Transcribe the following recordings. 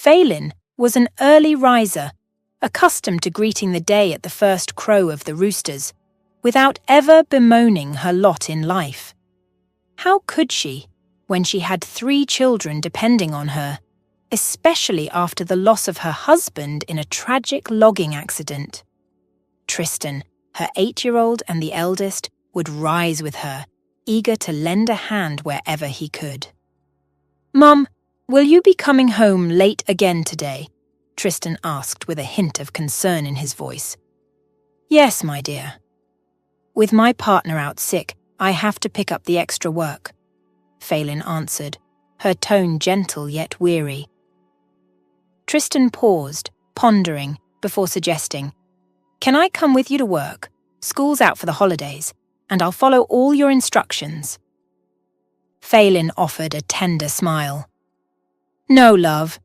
Phelan was an early riser, accustomed to greeting the day at the first crow of the roosters, without ever bemoaning her lot in life. How could she, when she had 3 children depending on her, especially after the loss of her husband in a tragic logging accident? Tristan, her 8-year-old and the eldest, would rise with her, eager to lend a hand wherever he could. "Mum, will you be coming home late again today?" Tristan asked with a hint of concern in his voice. "Yes, my dear. With my partner out sick, I have to pick up the extra work," Phelan answered, her tone gentle yet weary. Tristan paused, pondering, before suggesting, "Can I come with you to work? School's out for the holidays, and I'll follow all your instructions." Phelan offered a tender smile. "No, love.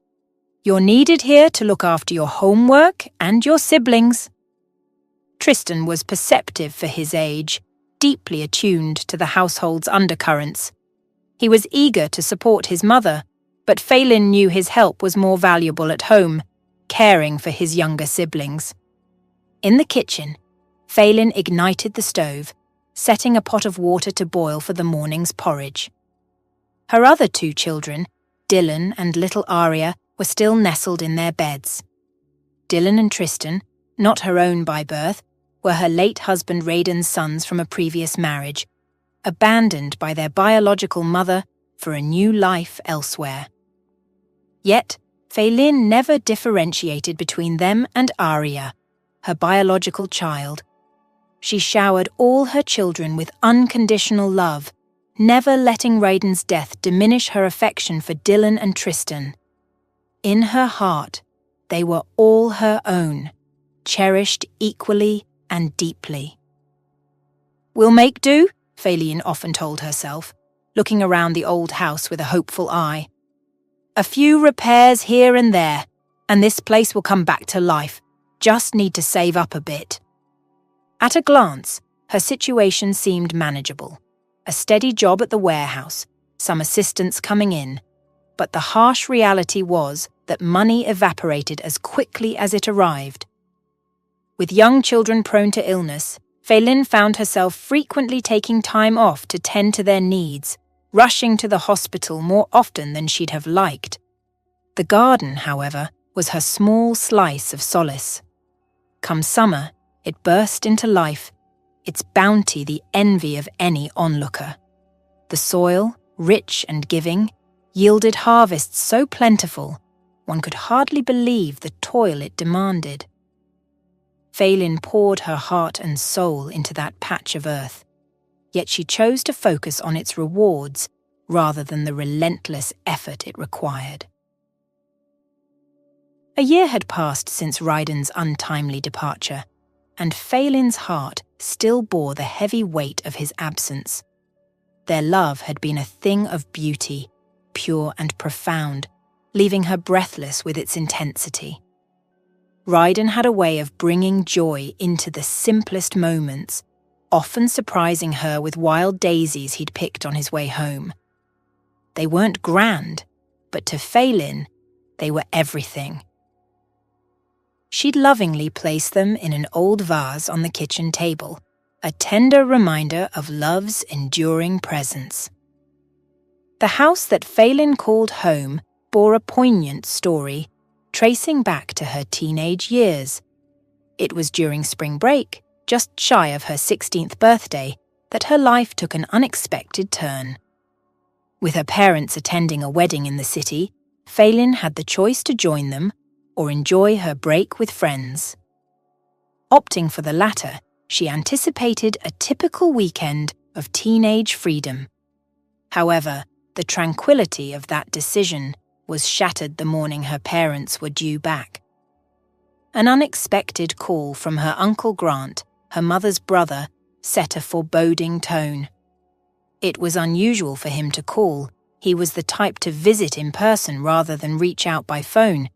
You're needed here to look after your homework and your siblings." Tristan was perceptive for his age, deeply attuned to the household's undercurrents. He was eager to support his mother, but Phelan knew his help was more valuable at home, caring for his younger siblings. In the kitchen, Phelan ignited the stove, setting a pot of water to boil for the morning's porridge. Her other 2 children, Dylan and little Aria, were still nestled in their beds. Dylan and Tristan, not her own by birth, were her late husband Raiden's sons from a previous marriage, abandoned by their biological mother for a new life elsewhere. Yet, Phelan never differentiated between them and Aria, her biological child. She showered all her children with unconditional love, never letting Raiden's death diminish her affection for Dylan and Tristan. In her heart, they were all her own, cherished equally and deeply. "We'll make do," Phelan often told herself, looking around the old house with a hopeful eye. "A few repairs here and there, and this place will come back to life. Just need to save up a bit." At a glance, her situation seemed manageable. A steady job at the warehouse, some assistance coming in. But the harsh reality was that money evaporated as quickly as it arrived. With young children prone to illness, Phelan found herself frequently taking time off to tend to their needs, rushing to the hospital more often than she'd have liked. The garden, however, was her small slice of solace. Come summer, it burst into life, its bounty the envy of any onlooker. The soil, rich and giving, yielded harvests so plentiful, one could hardly believe the toil it demanded. Phelan poured her heart and soul into that patch of earth, yet she chose to focus on its rewards rather than the relentless effort it required. A year had passed since Raiden's untimely departure, and Phelan's heart still bore the heavy weight of his absence. Their love had been a thing of beauty, pure and profound, leaving her breathless with its intensity. Raiden had a way of bringing joy into the simplest moments, often surprising her with wild daisies he'd picked on his way home. They weren't grand, but to Phelan, they were everything. She'd lovingly place them in an old vase on the kitchen table, a tender reminder of love's enduring presence. The house that Phelan called home bore a poignant story, tracing back to her teenage years. It was during spring break, just shy of her 16th birthday, that her life took an unexpected turn. With her parents attending a wedding in the city, Phelan had the choice to join them or enjoy her break with friends. Opting for the latter, she anticipated a typical weekend of teenage freedom. However, the tranquility of that decision was shattered the morning her parents were due back. An unexpected call from her Uncle Grant, her mother's brother, set a foreboding tone. It was unusual for him to call. He was the type to visit in person rather than reach out by phone.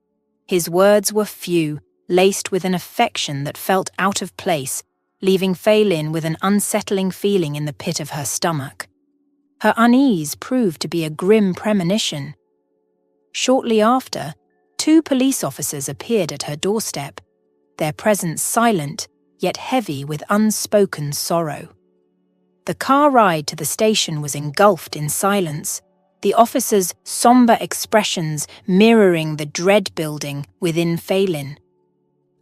His words were few, laced with an affection that felt out of place, leaving Phelan with an unsettling feeling in the pit of her stomach. Her unease proved to be a grim premonition. Shortly after, 2 police officers appeared at her doorstep, their presence silent, yet heavy with unspoken sorrow. The car ride to the station was engulfed in silence, the officers' somber expressions mirroring the dread building within Phelan.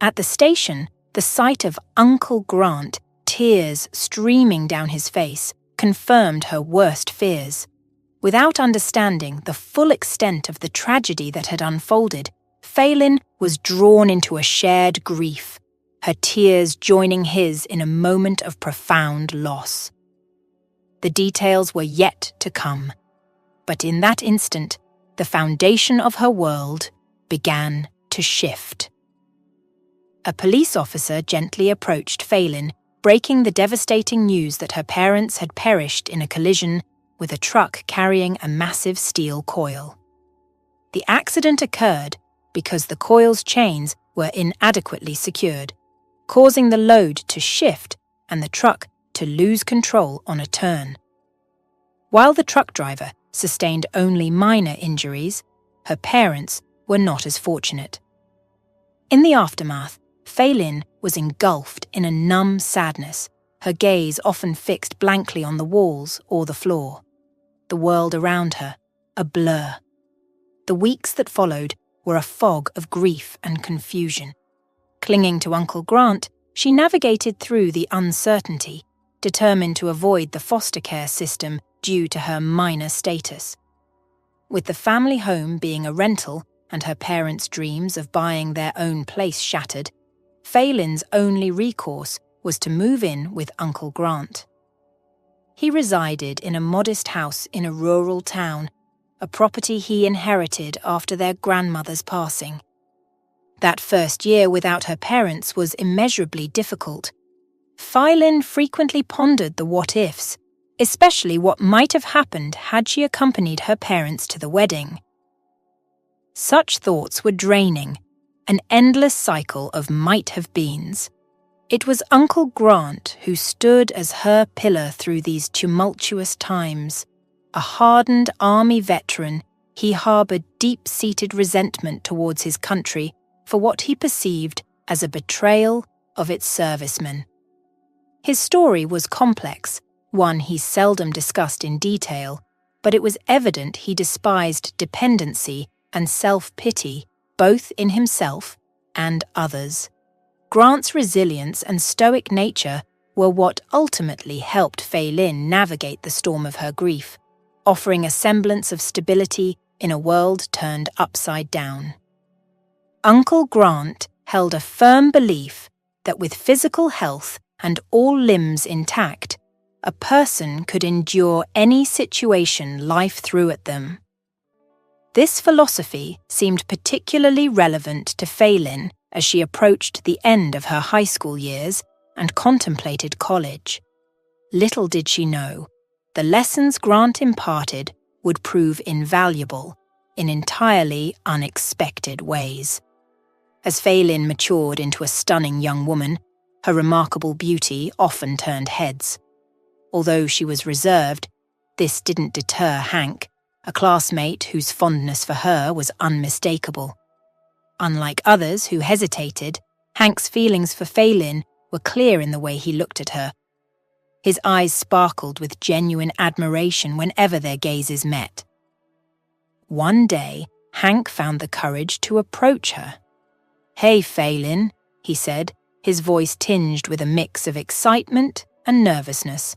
At the station, the sight of Uncle Grant, tears streaming down his face, confirmed her worst fears. Without understanding the full extent of the tragedy that had unfolded, Phelan was drawn into a shared grief, her tears joining his in a moment of profound loss. The details were yet to come, but in that instant, the foundation of her world began to shift. A police officer gently approached Phelan, breaking the devastating news that her parents had perished in a collision with a truck carrying a massive steel coil. The accident occurred because the coil's chains were inadequately secured, causing the load to shift and the truck to lose control on a turn. While the truck driver sustained only minor injuries, her parents were not as fortunate. In the aftermath, Phelan was engulfed in a numb sadness, her gaze often fixed blankly on the walls or the floor. The world around her, a blur. The weeks that followed were a fog of grief and confusion. Clinging to Uncle Grant, she navigated through the uncertainty, determined to avoid the foster care system due to her minor status. With the family home being a rental and her parents' dreams of buying their own place shattered, Phelan's only recourse was to move in with Uncle Grant. He resided in a modest house in a rural town, a property he inherited after their grandmother's passing. That first year without her parents was immeasurably difficult. Phelan frequently pondered the what-ifs, especially what might have happened had she accompanied her parents to the wedding. Such thoughts were draining, an endless cycle of might-have-beens. It was Uncle Grant who stood as her pillar through these tumultuous times. A hardened army veteran, he harbored deep-seated resentment towards his country for what he perceived as a betrayal of its servicemen. His story was complex, one he seldom discussed in detail, but it was evident he despised dependency and self-pity both in himself and others. Grant's resilience and stoic nature were what ultimately helped Phelan navigate the storm of her grief, offering a semblance of stability in a world turned upside down. Uncle Grant held a firm belief that with physical health and all limbs intact, a person could endure any situation life threw at them. This philosophy seemed particularly relevant to Phelan as she approached the end of her high school years and contemplated college. Little did she know, the lessons Grant imparted would prove invaluable in entirely unexpected ways. As Phelan matured into a stunning young woman, her remarkable beauty often turned heads. Although she was reserved, this didn't deter Hank, a classmate whose fondness for her was unmistakable. Unlike others who hesitated, Hank's feelings for Phelan were clear in the way he looked at her. His eyes sparkled with genuine admiration whenever their gazes met. One day, Hank found the courage to approach her. "Hey, Phelan," he said, his voice tinged with a mix of excitement and nervousness.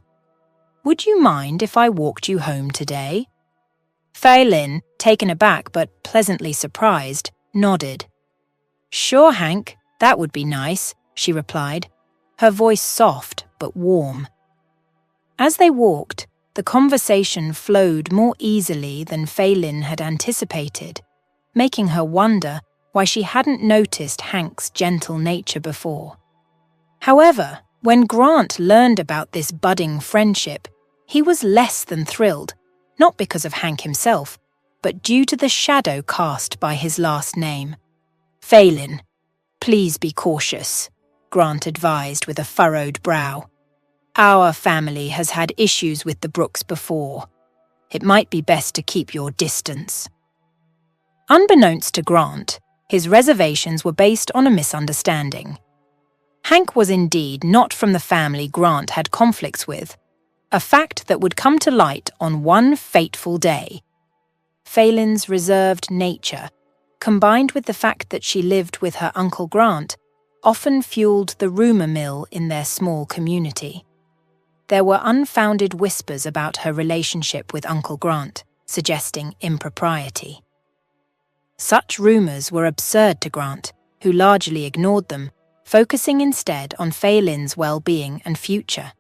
"Would you mind if I walked you home today?" Phelan, taken aback but pleasantly surprised, nodded. "Sure, Hank, that would be nice," she replied, her voice soft but warm. As they walked, the conversation flowed more easily than Phelan had anticipated, making her wonder why she hadn't noticed Hank's gentle nature before. However, when Grant learned about this budding friendship, he was less than thrilled, not because of Hank himself, but due to the shadow cast by his last name. "Phelan, please be cautious," Grant advised with a furrowed brow. "Our family has had issues with the Brooks before. It might be best to keep your distance." Unbeknownst to Grant, His reservations were based on a misunderstanding. Hank was indeed not from the family Grant had conflicts with, a fact that would come to light on one fateful day. Phelan's reserved nature, combined with the fact that she lived with her Uncle Grant, often fueled the rumor mill in their small community. There were unfounded whispers about her relationship with Uncle Grant, suggesting impropriety. Such rumors were absurd to Grant, who largely ignored them, focusing instead on Phelan's well-being and future.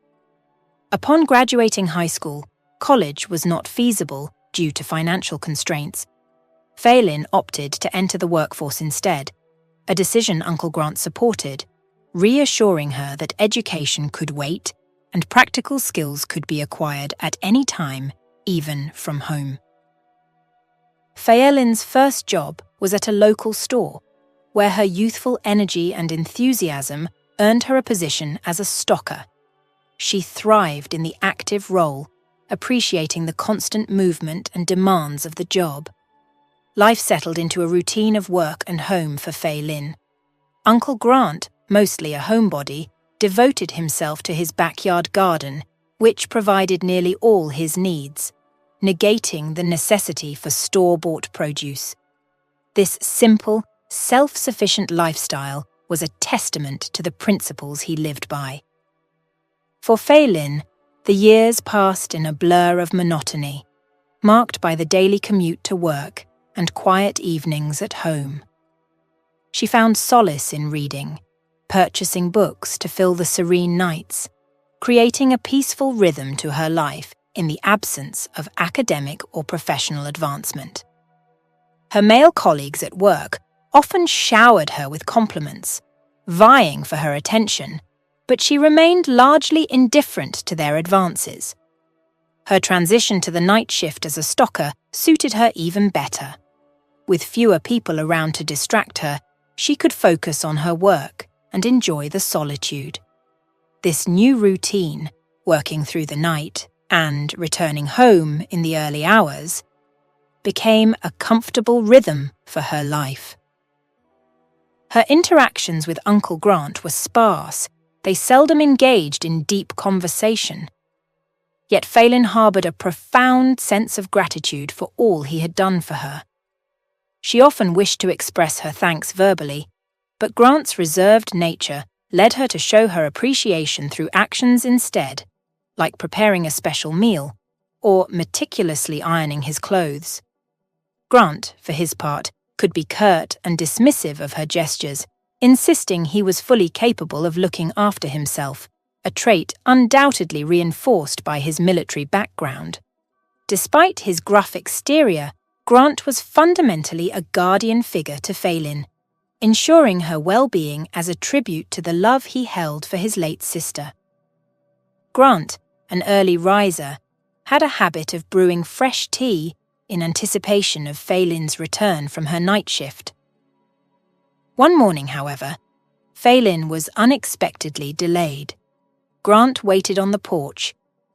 Upon graduating high school, college was not feasible due to financial constraints. Phelan opted to enter the workforce instead, a decision Uncle Grant supported, reassuring her that education could wait and practical skills could be acquired at any time, even from home. Phelan's first job was at a local store, where her youthful energy and enthusiasm earned her a position as a stocker. She thrived in the active role, appreciating the constant movement and demands of the job. Life settled into a routine of work and home for Phelan. Uncle Grant, mostly a homebody, devoted himself to his backyard garden, which provided nearly all his needs, negating the necessity for store-bought produce. This simple, self-sufficient lifestyle was a testament to the principles he lived by. For Phelan, the years passed in a blur of monotony, marked by the daily commute to work and quiet evenings at home. She found solace in reading, purchasing books to fill the serene nights, creating a peaceful rhythm to her life in the absence of academic or professional advancement. Her male colleagues at work often showered her with compliments, vying for her attention, but she remained largely indifferent to their advances. Her transition to the night shift as a stocker suited her even better. With fewer people around to distract her, she could focus on her work and enjoy the solitude. This new routine, working through the night and returning home in the early hours, became a comfortable rhythm for her life. Her interactions with Uncle Grant were sparse. They seldom engaged in deep conversation. Yet Phelan harbored a profound sense of gratitude for all he had done for her. She often wished to express her thanks verbally, but Grant's reserved nature led her to show her appreciation through actions instead, like preparing a special meal or meticulously ironing his clothes. Grant, for his part, could be curt and dismissive of her gestures, insisting he was fully capable of looking after himself, a trait undoubtedly reinforced by his military background. Despite his gruff exterior, Grant was fundamentally a guardian figure to Phelan, ensuring her well-being as a tribute to the love he held for his late sister. Grant, an early riser, had a habit of brewing fresh tea in anticipation of Phelan's return from her night shift. One morning, however, Phelan was unexpectedly delayed. Grant waited on the porch,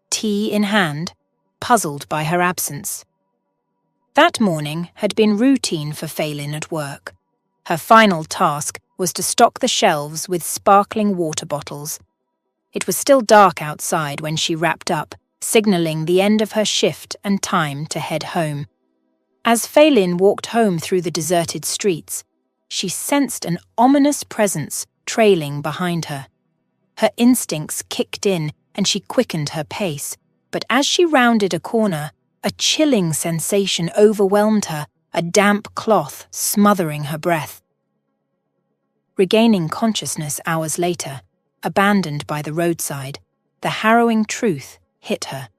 tea in hand, puzzled by her absence. That morning had been routine for Phelan at work. Her final task was to stock the shelves with sparkling water bottles. It was still dark outside when she wrapped up, signaling the end of her shift and time to head home. As Phelan walked home through the deserted streets, she sensed an ominous presence trailing behind her. Her instincts kicked in and she quickened her pace, but as she rounded a corner, a chilling sensation overwhelmed her, a damp cloth smothering her breath. Regaining consciousness hours later, abandoned by the roadside, the harrowing truth hit her.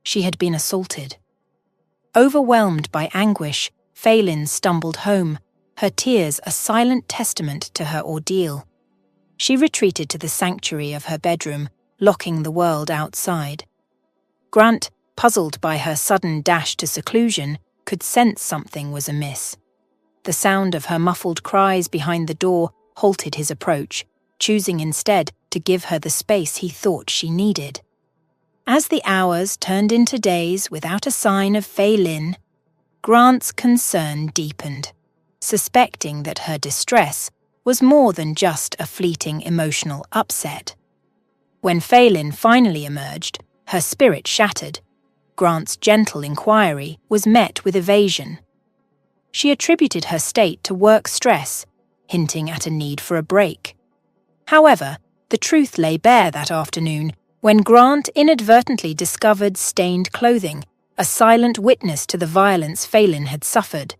She had been assaulted. Overwhelmed by anguish, Phelan stumbled home, her tears a silent testament to her ordeal. She retreated to the sanctuary of her bedroom, locking the world outside. Grant, puzzled by her sudden dash to seclusion, could sense something was amiss. The sound of her muffled cries behind the door halted his approach, choosing instead to give her the space he thought she needed. As the hours turned into days without a sign of Phelan, Grant's concern deepened. suspecting that her distress was more than just a fleeting emotional upset. When Phelan finally emerged, her spirit shattered. Grant's gentle inquiry was met with evasion. She attributed her state to work stress, hinting at a need for a break. However, the truth lay bare that afternoon when Grant inadvertently discovered stained clothing, a silent witness to the violence Phelan had suffered.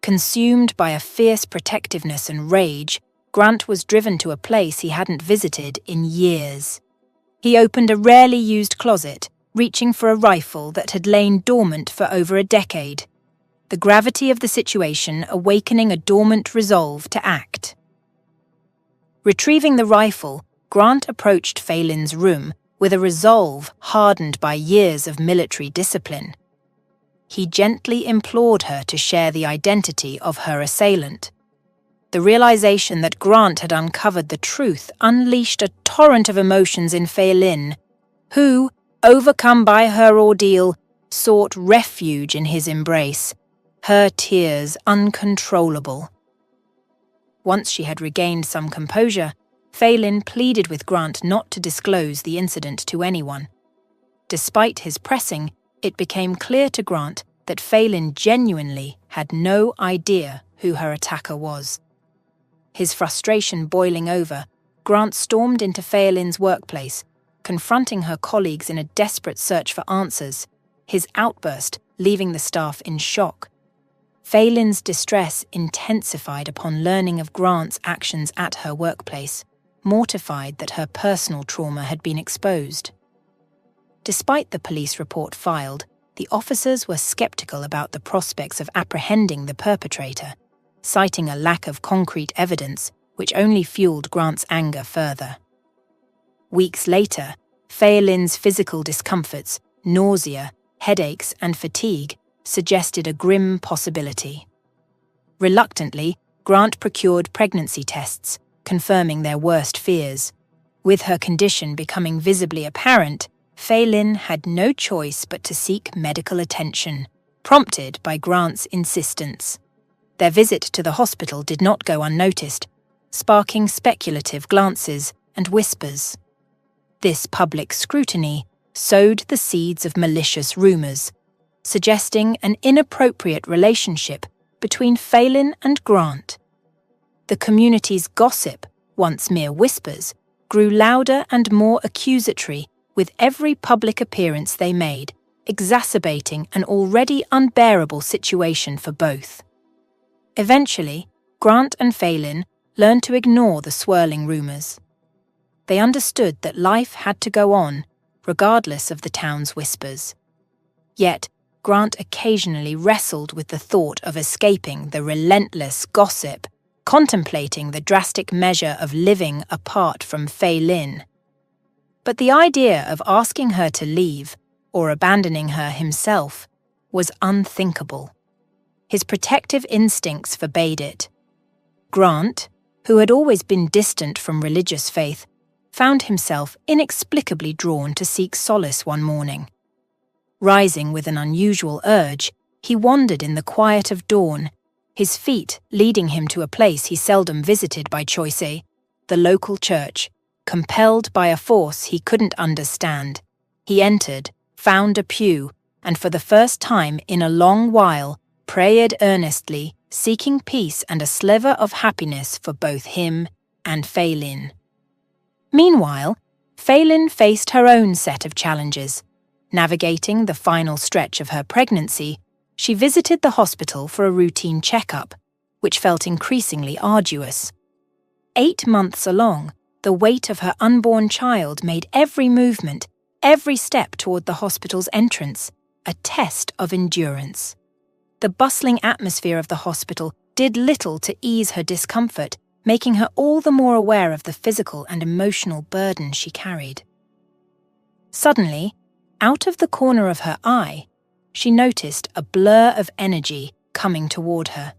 Consumed by a fierce protectiveness and rage, Grant was driven to a place he hadn't visited in years. He opened a rarely used closet, reaching for a rifle that had lain dormant for over a decade, the gravity of the situation awakening a dormant resolve to act. Retrieving the rifle, Grant approached Phelan's room with a resolve hardened by years of military discipline. He gently implored her to share the identity of her assailant. The realization that Grant had uncovered the truth unleashed a torrent of emotions in Phelan, who, overcome by her ordeal, sought refuge in his embrace, her tears uncontrollable. Once she had regained some composure, Phelan pleaded with Grant not to disclose the incident to anyone. Despite his pressing, it became clear to Grant that Phelan genuinely had no idea who her attacker was. His frustration boiling over, Grant stormed into Phelan's workplace, confronting her colleagues in a desperate search for answers, his outburst leaving the staff in shock. Phelan's distress intensified upon learning of Grant's actions at her workplace, mortified that her personal trauma had been exposed. Despite the police report filed, the officers were skeptical about the prospects of apprehending the perpetrator, citing a lack of concrete evidence which only fueled Grant's anger further. Weeks later, Phelan's physical discomforts, nausea, headaches, and fatigue suggested a grim possibility. Reluctantly, Grant procured pregnancy tests, confirming their worst fears. With her condition becoming visibly apparent, Phelan had no choice but to seek medical attention, prompted by Grant's insistence. Their visit to the hospital did not go unnoticed, sparking speculative glances and whispers. This public scrutiny sowed the seeds of malicious rumors, suggesting an inappropriate relationship between Phelan and Grant. The community's gossip, once mere whispers, grew louder and more accusatory with every public appearance they made, exacerbating an already unbearable situation for both. Eventually, Grant and Phelan learned to ignore the swirling rumors. They understood that life had to go on, regardless of the town's whispers. Yet, Grant occasionally wrestled with the thought of escaping the relentless gossip, contemplating the drastic measure of living apart from Phelan. But the idea of asking her to leave, or abandoning her himself, was unthinkable. His protective instincts forbade it. Grant, who had always been distant from religious faith, found himself inexplicably drawn to seek solace one morning. Rising with an unusual urge, he wandered in the quiet of dawn, his feet leading him to a place he seldom visited by choice, the local church. Compelled by a force he couldn't understand, he entered, found a pew, and for the first time in a long while, prayed earnestly, seeking peace and a sliver of happiness for both him and Phelan. Meanwhile, Phelan faced her own set of challenges. Navigating the final stretch of her pregnancy, she visited the hospital for a routine checkup, which felt increasingly arduous. 8 months along, the weight of her unborn child made every movement, every step toward the hospital's entrance, a test of endurance. The bustling atmosphere of the hospital did little to ease her discomfort, making her all the more aware of the physical and emotional burden she carried. Suddenly, out of the corner of her eye, she noticed a blur of energy coming toward her.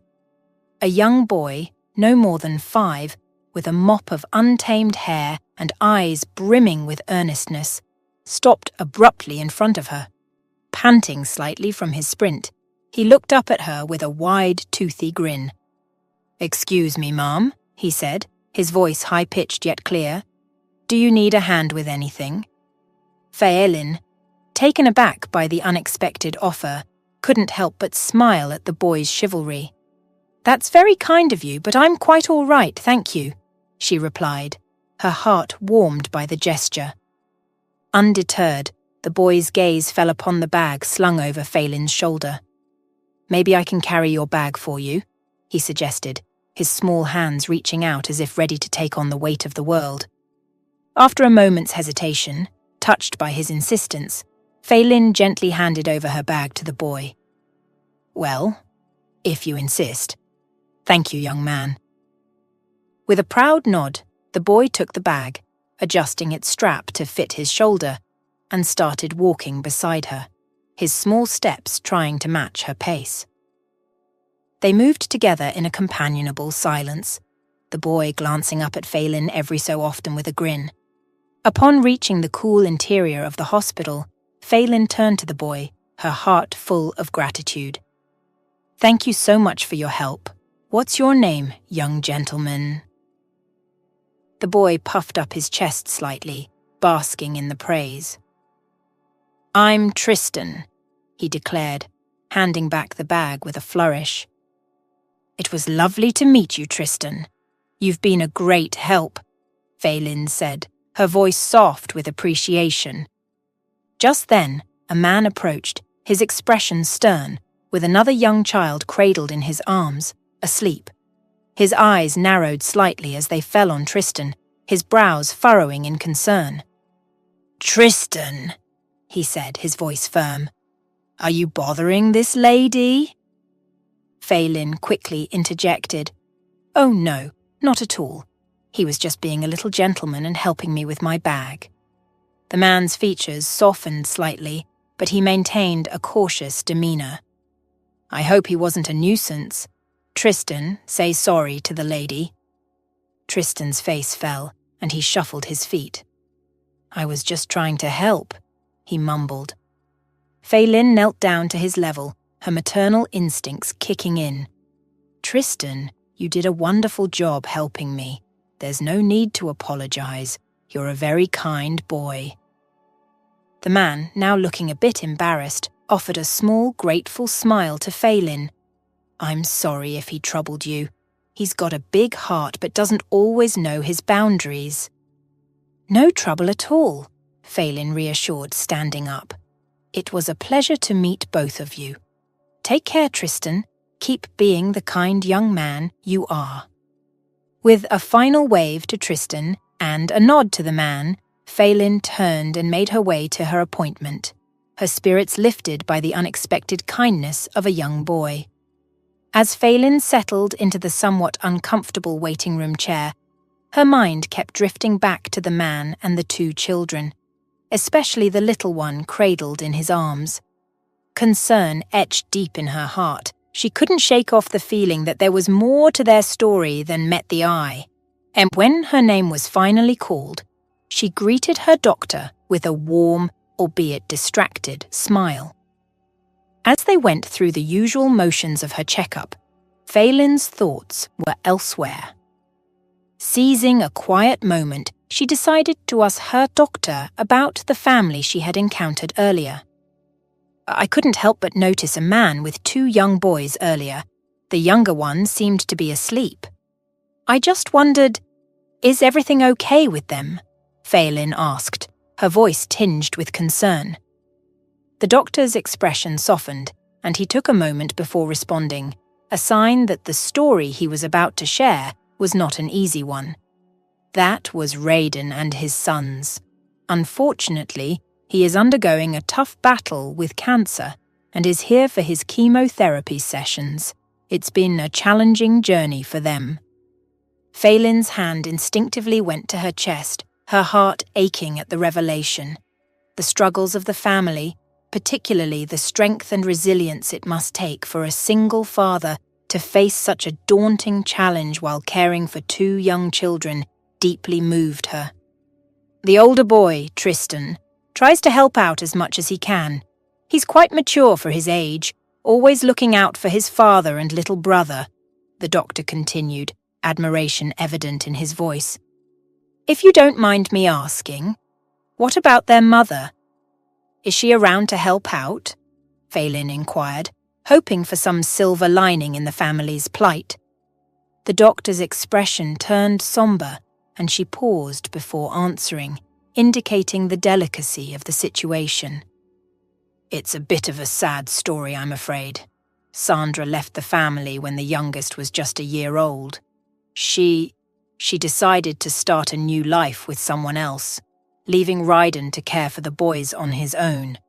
A young boy, no more than 5, with a mop of untamed hair and eyes brimming with earnestness, stopped abruptly in front of her. Panting slightly from his sprint, he looked up at her with a wide, toothy grin. "Excuse me, ma'am," he said, his voice high-pitched yet clear. "Do you need a hand with anything?" Pheelin, taken aback by the unexpected offer, couldn't help but smile at the boy's chivalry. "That's very kind of you, but I'm quite all right, thank you," she replied, her heart warmed by the gesture. Undeterred, the boy's gaze fell upon the bag slung over Phelin's shoulder. "Maybe I can carry your bag for you," he suggested, his small hands reaching out as if ready to take on the weight of the world. After a moment's hesitation, touched by his insistence, Phelan gently handed over her bag to the boy. "Well, if you insist. Thank you, young man." With a proud nod, the boy took the bag, adjusting its strap to fit his shoulder, and started walking beside her, his small steps trying to match her pace. They moved together in a companionable silence, the boy glancing up at Phelan every so often with a grin. Upon reaching the cool interior of the hospital, Phelan turned to the boy, her heart full of gratitude. "Thank you so much for your help. What's your name, young gentleman?" The boy puffed up his chest slightly, basking in the praise. "I'm Tristan," he declared, handing back the bag with a flourish. "It was lovely to meet you, Tristan. You've been a great help," Phelan said, her voice soft with appreciation. Just then, a man approached, his expression stern, with another young child cradled in his arms, asleep. His eyes narrowed slightly as they fell on Tristan, his brows furrowing in concern. "Tristan," he said, his voice firm. "Are you bothering this lady?" Phelan quickly interjected. "Oh no, not at all. He was just being a little gentleman and helping me with my bag." The man's features softened slightly, but he maintained a cautious demeanor. "I hope he wasn't a nuisance. Tristan, say sorry to the lady." Tristan's face fell, and he shuffled his feet. "I was just trying to help," he mumbled. Phelan knelt down to his level, her maternal instincts kicking in. "Tristan, you did a wonderful job helping me. There's no need to apologize. You're a very kind boy." The man, now looking a bit embarrassed, offered a small, grateful smile to Phelan. "I'm sorry if he troubled you. He's got a big heart but doesn't always know his boundaries." "No trouble at all," Phelan reassured, standing up. "It was a pleasure to meet both of you. Take care, Tristan. Keep being the kind young man you are." With a final wave to Tristan and a nod to the man, Phelan turned and made her way to her appointment, her spirits lifted by the unexpected kindness of a young boy. As Phelan settled into the somewhat uncomfortable waiting room chair, her mind kept drifting back to the man and the two children, especially the little one cradled in his arms. Concern etched deep in her heart. She couldn't shake off the feeling that there was more to their story than met the eye. And when her name was finally called, she greeted her doctor with a warm, albeit distracted, smile. As they went through the usual motions of her checkup, Phelan's thoughts were elsewhere. Seizing a quiet moment, she decided to ask her doctor about the family she had encountered earlier. "I couldn't help but notice a man with two young boys earlier. The younger one seemed to be asleep. I just wondered, is everything okay with them?" Phelan asked, her voice tinged with concern. The doctor's expression softened, and he took a moment before responding, a sign that the story he was about to share was not an easy one. That was Raiden and his sons. Unfortunately, he is undergoing a tough battle with cancer and is here for his chemotherapy sessions. It's been a challenging journey for them. Phelan's hand instinctively went to her chest, her heart aching at the revelation. The struggles of the family, particularly the strength and resilience it must take for a single father to face such a daunting challenge while caring for two young children, deeply moved her. The older boy, Tristan, tries to help out as much as he can. He's quite mature for his age, always looking out for his father and little brother. the doctor continued, admiration evident in his voice. "If you don't mind me asking, what about their mother? Is she around to help out?" Phelan inquired, hoping for some silver lining in the family's plight. The doctor's expression turned somber, and she paused before answering, indicating the delicacy of the situation. "It's a bit of a sad story, I'm afraid. Sandra left the family when the youngest was just a year old. She decided to start a new life with someone else, leaving Ryden to care for the boys on his own."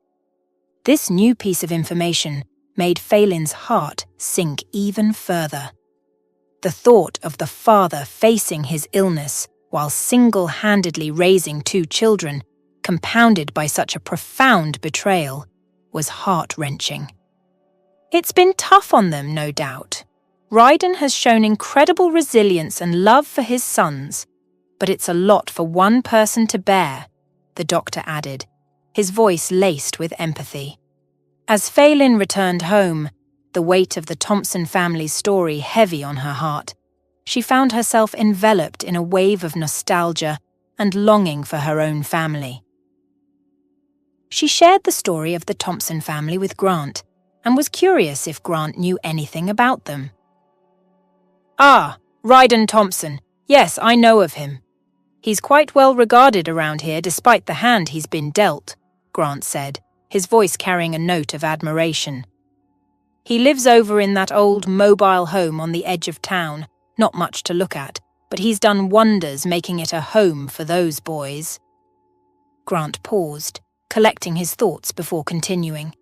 This new piece of information made Phelan's heart sink even further. The thought of the father facing his illness while single-handedly raising 2 children, compounded by such a profound betrayal, was heart-wrenching. It's been tough on them, no doubt. Ryden has shown incredible resilience and love for his sons, but it's a lot for one person to bear, the doctor added, his voice laced with empathy. As Phelan returned home, the weight of the Thompson family's story heavy on her heart, she found herself enveloped in a wave of nostalgia and longing for her own family. She shared the story of the Thompson family with Grant and was curious if Grant knew anything about them. "Ah, Ryden Thompson. Yes, I know of him. He's quite well regarded around here despite the hand he's been dealt," Grant said, his voice carrying a note of admiration. "He lives over in that old mobile home on the edge of town, not much to look at, but he's done wonders making it a home for those boys." Grant paused, collecting his thoughts before continuing.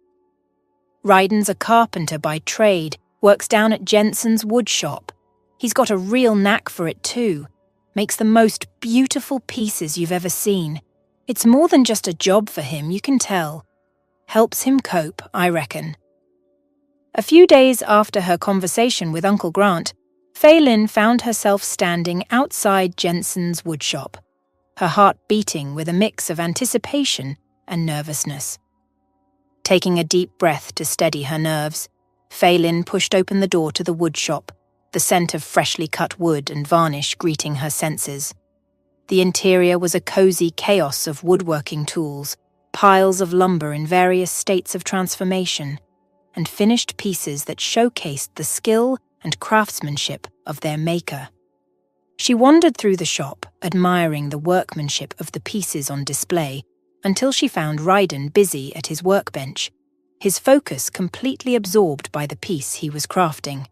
"Ryden's a carpenter by trade, works down at Jensen's wood shop. He's got a real knack for it too. Makes the most beautiful pieces you've ever seen. It's more than just a job for him, you can tell. Helps him cope, I reckon." A few days after her conversation with Uncle Grant, Phelan found herself standing outside Jensen's woodshop, her heart beating with a mix of anticipation and nervousness. Taking a deep breath to steady her nerves, Phelan pushed open the door to the woodshop, the scent of freshly cut wood and varnish greeting her senses. The interior was a cozy chaos of woodworking tools, piles of lumber in various states of transformation, and finished pieces that showcased the skill and craftsmanship of their maker. She wandered through the shop, admiring the workmanship of the pieces on display, until she found Ryden busy at his workbench, his focus completely absorbed by the piece he was crafting.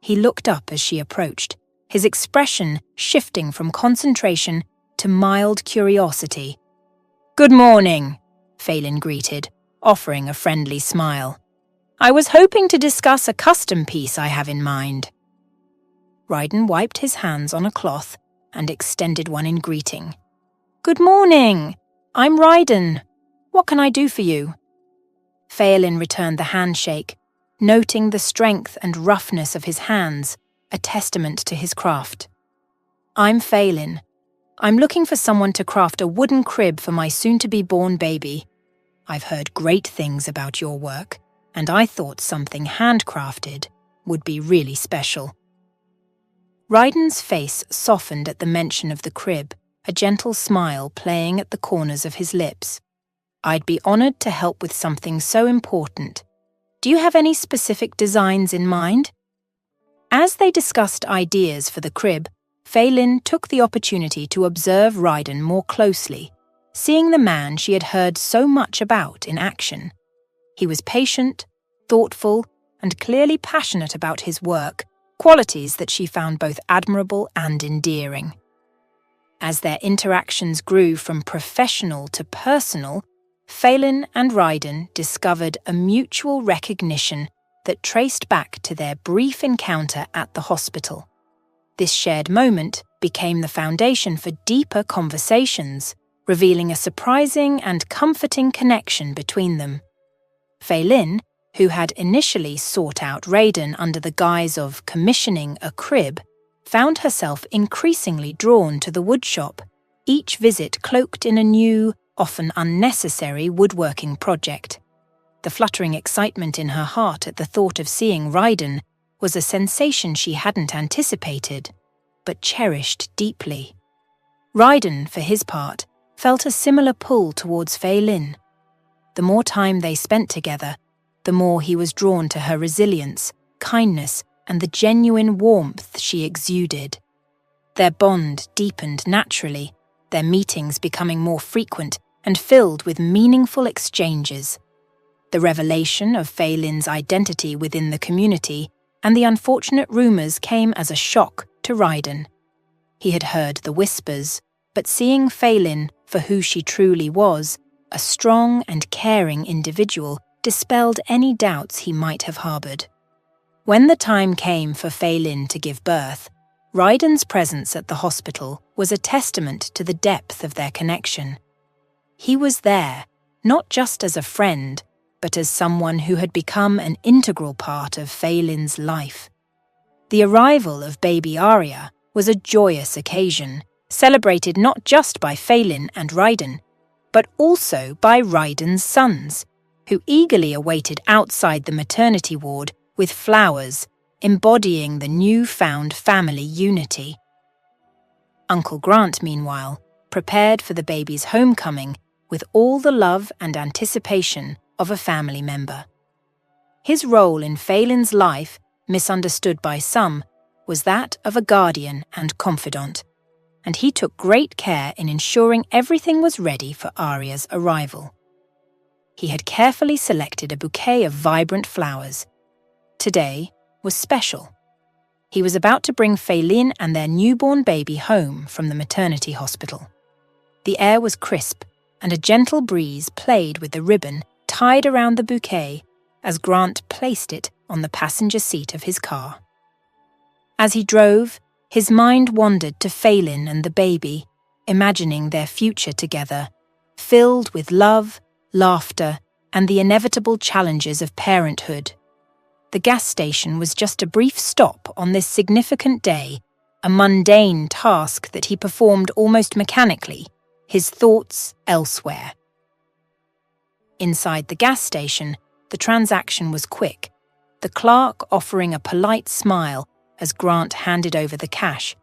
He looked up as she approached, his expression shifting from concentration to mild curiosity. "Good morning," Phelan greeted, offering a friendly smile. "I was hoping to discuss a custom piece I have in mind." Ryden wiped his hands on a cloth and extended one in greeting. "Good morning. I'm Ryden. What can I do for you?" Phelan returned the handshake, noting the strength and roughness of his hands, a testament to his craft. "I'm Phelan. I'm looking for someone to craft a wooden crib for my soon-to-be-born baby. I've heard great things about your work, and I thought something handcrafted would be really special." Ryden's face softened at the mention of the crib, a gentle smile playing at the corners of his lips. "I'd be honored to help with something so important. Do you have any specific designs in mind?" As they discussed ideas for the crib, Phelan took the opportunity to observe Ryden more closely, seeing the man she had heard so much about in action. He was patient, thoughtful, and clearly passionate about his work, qualities that she found both admirable and endearing. As their interactions grew from professional to personal, Phelan and Ryden discovered a mutual recognition that traced back to their brief encounter at the hospital. This shared moment became the foundation for deeper conversations, revealing a surprising and comforting connection between them. Phelan, who had initially sought out Ryden under the guise of commissioning a crib, found herself increasingly drawn to the woodshop, each visit cloaked in a new, often unnecessary woodworking project. The fluttering excitement in her heart at the thought of seeing Ryden was a sensation she hadn't anticipated, but cherished deeply. Ryden, for his part, felt a similar pull towards Fei Lin. The more time they spent together, the more he was drawn to her resilience, kindness, and the genuine warmth she exuded. Their bond deepened naturally, their meetings becoming more frequent and filled with meaningful exchanges. The revelation of Fei Lin's identity within the community and the unfortunate rumours came as a shock to Ryden. He had heard the whispers, but seeing Fei Lin for who she truly was, a strong and caring individual, dispelled any doubts he might have harboured. When the time came for Fei Lin to give birth, Ryden's presence at the hospital was a testament to the depth of their connection. He was there, not just as a friend, but as someone who had become an integral part of Fei Lin's life. The arrival of baby Arya was a joyous occasion, celebrated not just by Fei Lin and Ryden, but also by Ryden's sons, who eagerly awaited outside the maternity ward with flowers, embodying the newfound family unity. Uncle Grant, meanwhile, prepared for the baby's homecoming with all the love and anticipation of a family member. His role in Fei Lin's life, misunderstood by some, was that of a guardian and confidant, and he took great care in ensuring everything was ready for Arya's arrival. He had carefully selected a bouquet of vibrant flowers. Today was special. He was about to bring Fei Lin and their newborn baby home from the maternity hospital. The air was crisp, and a gentle breeze played with the ribbon tied around the bouquet as Grant placed it on the passenger seat of his car. As he drove, his mind wandered to Fei Lin and the baby, imagining their future together, filled with love, laughter, and the inevitable challenges of parenthood. The gas station was just a brief stop on this significant day, a mundane task that he performed almost mechanically, his thoughts elsewhere. Inside the gas station, the transaction was quick, the clerk offering a polite smile as Grant handed over the cash.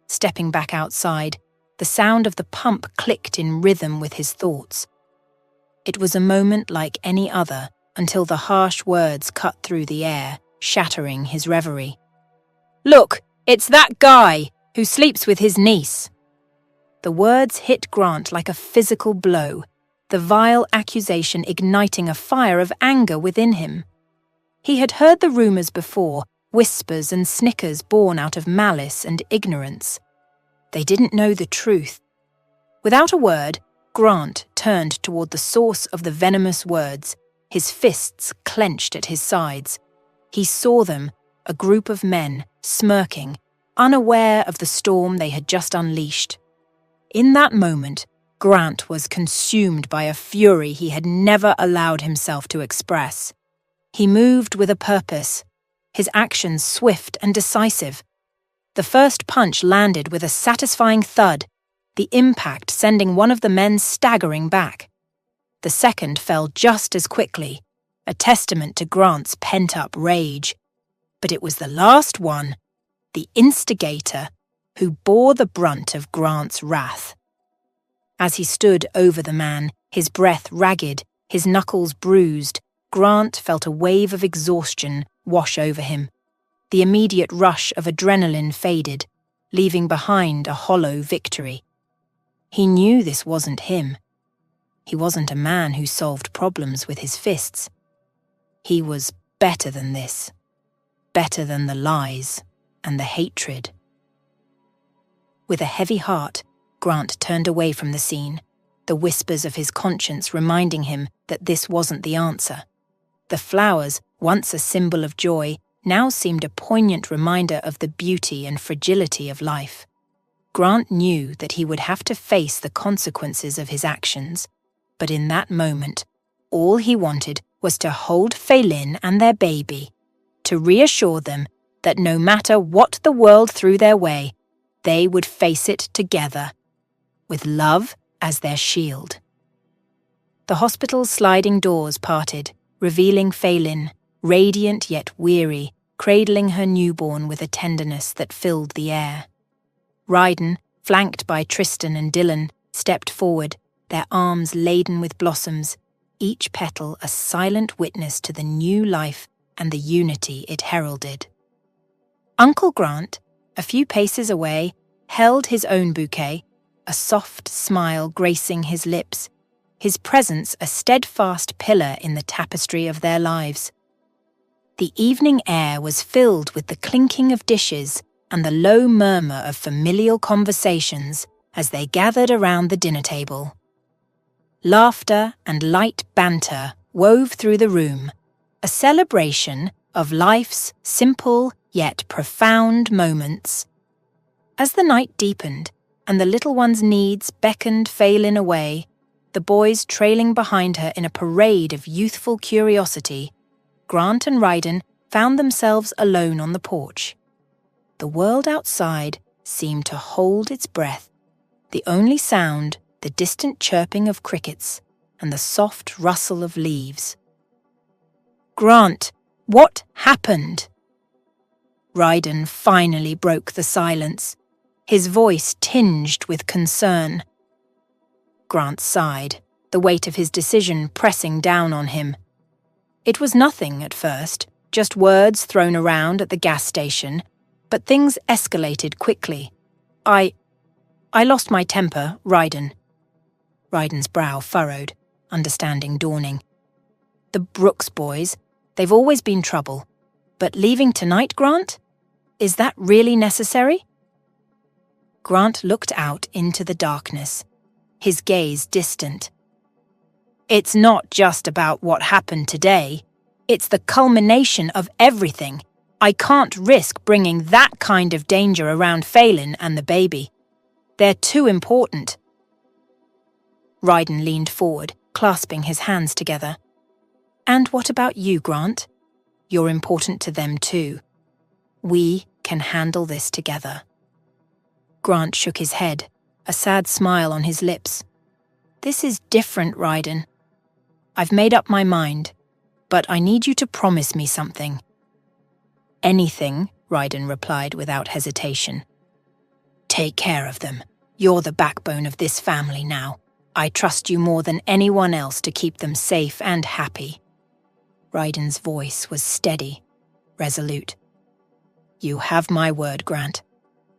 Stepping back outside, the sound of the pump clicked in rhythm with his thoughts. It was a moment like any other until the harsh words cut through the air, shattering his reverie. "Look, it's that guy who sleeps with his niece." The words hit Grant like a physical blow, the vile accusation igniting a fire of anger within him. He had heard the rumours before, whispers and snickers born out of malice and ignorance. They didn't know the truth. Without a word, Grant turned toward the source of the venomous words, his fists clenched at his sides. He saw them, a group of men, smirking, unaware of the storm they had just unleashed. In that moment, Grant was consumed by a fury he had never allowed himself to express. He moved with a purpose, his actions swift and decisive. The first punch landed with a satisfying thud, the impact sending one of the men staggering back. The second fell just as quickly, a testament to Grant's pent-up rage. But it was the last one, the instigator, who bore the brunt of Grant's wrath. As he stood over the man, his breath ragged, his knuckles bruised, Grant felt a wave of exhaustion wash over him. The immediate rush of adrenaline faded, leaving behind a hollow victory. He knew this wasn't him. He wasn't a man who solved problems with his fists. He was better than this, better than the lies and the hatred. With a heavy heart, Grant turned away from the scene, the whispers of his conscience reminding him that this wasn't the answer. The flowers, once a symbol of joy, now seemed a poignant reminder of the beauty and fragility of life. Grant knew that he would have to face the consequences of his actions, but in that moment, all he wanted was to hold Fei Lin and their baby, to reassure them that no matter what the world threw their way, they would face it together, with love as their shield. The hospital's sliding doors parted, revealing Fei Lin, radiant yet weary, cradling her newborn with a tenderness that filled the air. Ryden, flanked by Tristan and Dylan, stepped forward, their arms laden with blossoms, each petal a silent witness to the new life and the unity it heralded. Uncle Grant, a few paces away, held his own bouquet, a soft smile gracing his lips, his presence a steadfast pillar in the tapestry of their lives. The evening air was filled with the clinking of dishes and the low murmur of familial conversations as they gathered around the dinner table. Laughter and light banter wove through the room, a celebration of life's simple yet profound moments. As the night deepened and the little one's needs beckoned Phelan away, the boys trailing behind her in a parade of youthful curiosity, Grant and Ryden found themselves alone on the porch. The world outside seemed to hold its breath, the only sound the distant chirping of crickets and the soft rustle of leaves. "Grant, what happened?" Ryden finally broke the silence, his voice tinged with concern. Grant sighed, the weight of his decision pressing down on him. It was nothing at first, just words thrown around at the gas station, but things escalated quickly. I lost my temper, Ryden. Ryden's brow furrowed, understanding dawning. The Brooks boys, they've always been trouble. But leaving tonight, Grant? Is that really necessary? Grant looked out into the darkness, his gaze distant. It's not just about what happened today. It's the culmination of everything. I can't risk bringing that kind of danger around Phelan and the baby. They're too important. Ryden leaned forward, clasping his hands together. And what about you, Grant? You're important to them too. We can handle this together. Grant shook his head, a sad smile on his lips. This is different, Ryden. I've made up my mind, but I need you to promise me something. Anything, Ryden replied without hesitation. Take care of them. You're the backbone of this family now. I trust you more than anyone else to keep them safe and happy. Ryden's voice was steady, resolute. You have my word, Grant.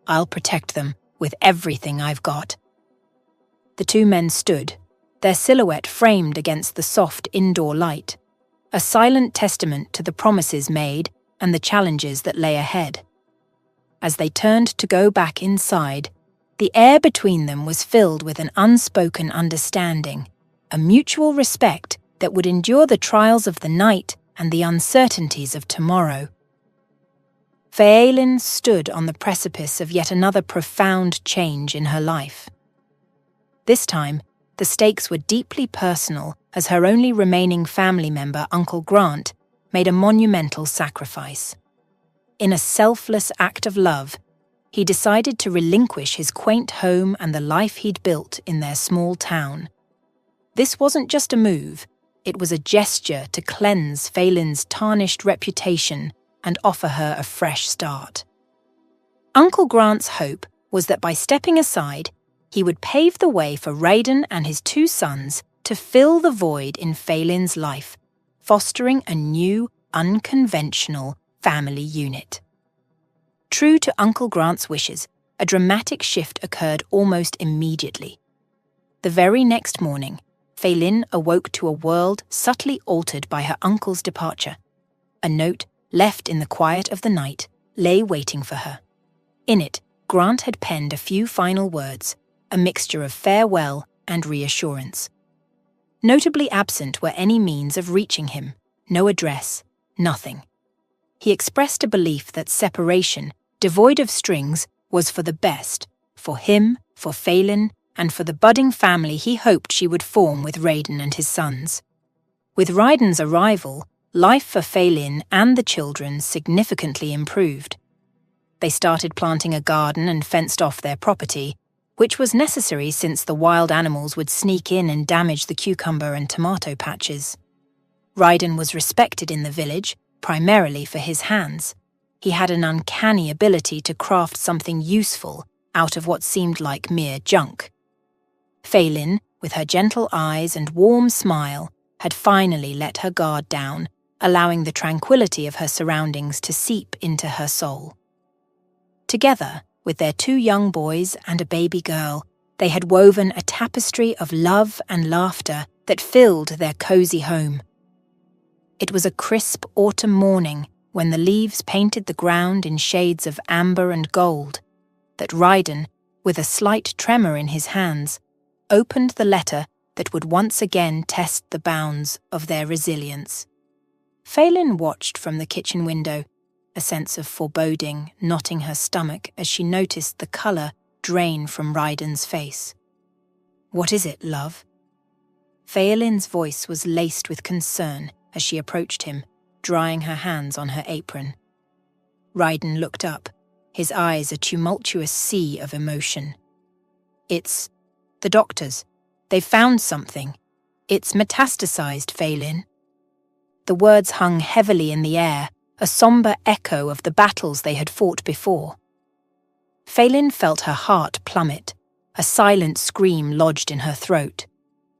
I'll protect them with everything I've got. The two men stood, their silhouette framed against the soft indoor light, a silent testament to the promises made and the challenges that lay ahead. As they turned to go back inside, the air between them was filled with an unspoken understanding, a mutual respect that would endure the trials of the night and the uncertainties of tomorrow. Phelan stood on the precipice of yet another profound change in her life. This time, the stakes were deeply personal as her only remaining family member, Uncle Grant, made a monumental sacrifice. In a selfless act of love, he decided to relinquish his quaint home and the life he'd built in their small town. This wasn't just a move, it was a gesture to cleanse Phelan's tarnished reputation and offer her a fresh start. Uncle Grant's hope was that by stepping aside, he would pave the way for Ryden and his two sons to fill the void in Phelan's life, fostering a new, unconventional family unit. True to Uncle Grant's wishes, a dramatic shift occurred almost immediately. The very next morning, Phelan awoke to a world subtly altered by her uncle's departure. A note, left in the quiet of the night, lay waiting for her. In it, Grant had penned a few final words, a mixture of farewell and reassurance. Notably absent were any means of reaching him, no address, nothing. He expressed a belief that separation, devoid of strings, was for the best, for him, for Phelan, and for the budding family he hoped she would form with Ryden and his sons. With Ryden's arrival, life for Phelan and the children significantly improved. They started planting a garden and fenced off their property, which was necessary since the wild animals would sneak in and damage the cucumber and tomato patches. Ryden was respected in the village, primarily for his hands, he had an uncanny ability to craft something useful out of what seemed like mere junk. Phelan, with her gentle eyes and warm smile, had finally let her guard down, allowing the tranquility of her surroundings to seep into her soul. Together, with their 2 young boys and a baby girl, they had woven a tapestry of love and laughter that filled their cozy home. It was a crisp autumn morning when the leaves painted the ground in shades of amber and gold, that Rydon, with a slight tremor in his hands, opened the letter that would once again test the bounds of their resilience. Phelan watched from the kitchen window, a sense of foreboding knotting her stomach as she noticed the colour drain from Rydon's face. "What is it, love?" Phelan's voice was laced with concern as she approached him, drying her hands on her apron. Rydon looked up, his eyes a tumultuous sea of emotion. "It's the doctors. They've found something. It's metastasized, Phelan." The words hung heavily in the air, a sombre echo of the battles they had fought before. Phelan felt her heart plummet, a silent scream lodged in her throat.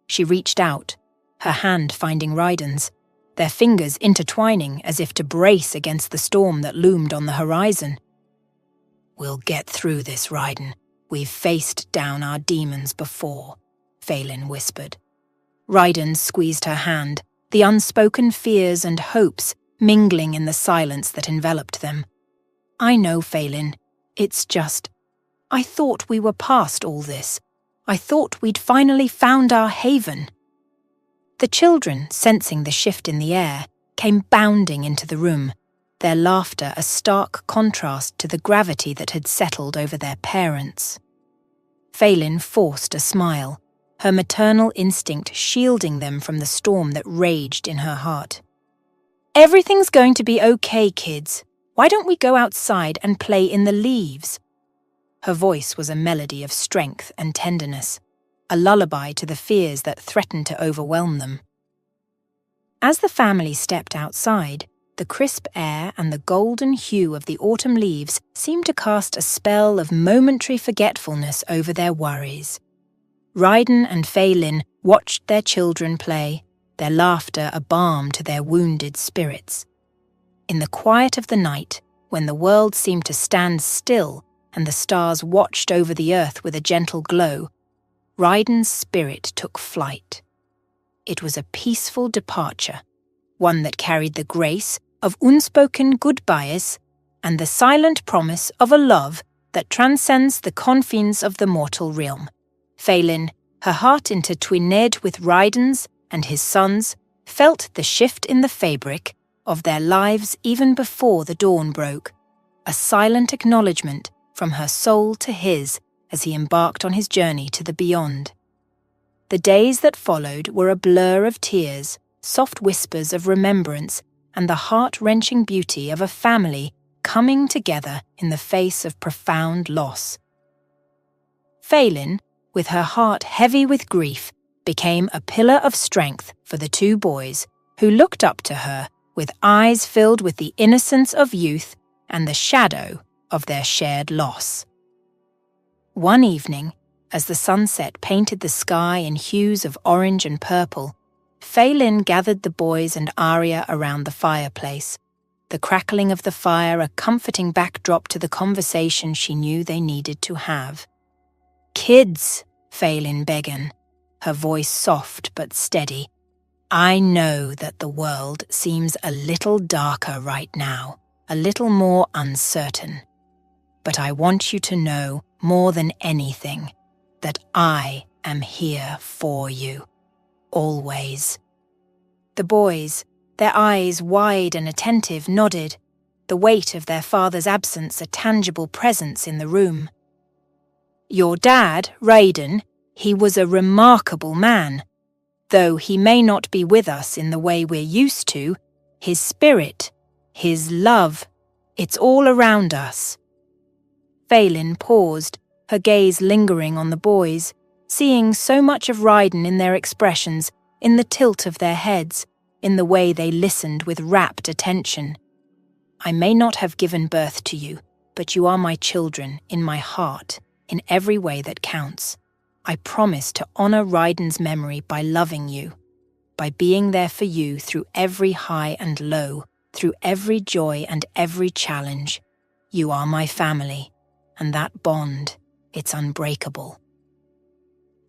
She reached out, her hand finding Rydon's, their fingers intertwining as if to brace against the storm that loomed on the horizon. "We'll get through this, Rydon. We've faced down our demons before," Phelan whispered. Rydon squeezed her hand, the unspoken fears and hopes mingling in the silence that enveloped them. "I know, Phelan. It's just, I thought we were past all this. I thought we'd finally found our haven." The children, sensing the shift in the air, came bounding into the room, their laughter a stark contrast to the gravity that had settled over their parents. Phelan forced a smile, her maternal instinct shielding them from the storm that raged in her heart. "Everything's going to be okay, kids. Why don't we go outside and play in the leaves?" Her voice was a melody of strength and tenderness, a lullaby to the fears that threatened to overwhelm them. As the family stepped outside, the crisp air and the golden hue of the autumn leaves seemed to cast a spell of momentary forgetfulness over their worries. Rydon and Phelan watched their children play, their laughter a balm to their wounded spirits. In the quiet of the night, when the world seemed to stand still and the stars watched over the earth with a gentle glow, Rydon's spirit took flight. It was a peaceful departure, one that carried the grace of unspoken goodbyes and the silent promise of a love that transcends the confines of the mortal realm. Phelan, her heart intertwined with Rydon's and his son's, felt the shift in the fabric of their lives even before the dawn broke, a silent acknowledgement from her soul to his as he embarked on his journey to the beyond. The days that followed were a blur of tears, soft whispers of remembrance, and the heart-wrenching beauty of a family coming together in the face of profound loss. Phelan, with her heart heavy with grief, became a pillar of strength for the 2 boys, who looked up to her with eyes filled with the innocence of youth and the shadow of their shared loss. One evening, as the sunset painted the sky in hues of orange and purple, Phelan gathered the boys and Arya around the fireplace, the crackling of the fire a comforting backdrop to the conversation she knew they needed to have. "Kids," Phelan began, her voice soft but steady, "I know that the world seems a little darker right now, a little more uncertain. But I want you to know, more than anything, that I am here for you. Always." The boys, their eyes wide and attentive, nodded, the weight of their father's absence a tangible presence in the room. "Your dad, Rydon, he was a remarkable man. Though he may not be with us in the way we're used to, his spirit, his love, it's all around us." Phelan paused, her gaze lingering on the boys, seeing so much of Rydon in their expressions, in the tilt of their heads, in the way they listened with rapt attention. I may not have given birth to you, but you are my children in my heart, in every way that counts. I promise to honor Raiden's memory by loving you, by being there for you through every high and low, through every joy and every challenge. You are my family, and that bond, it's unbreakable."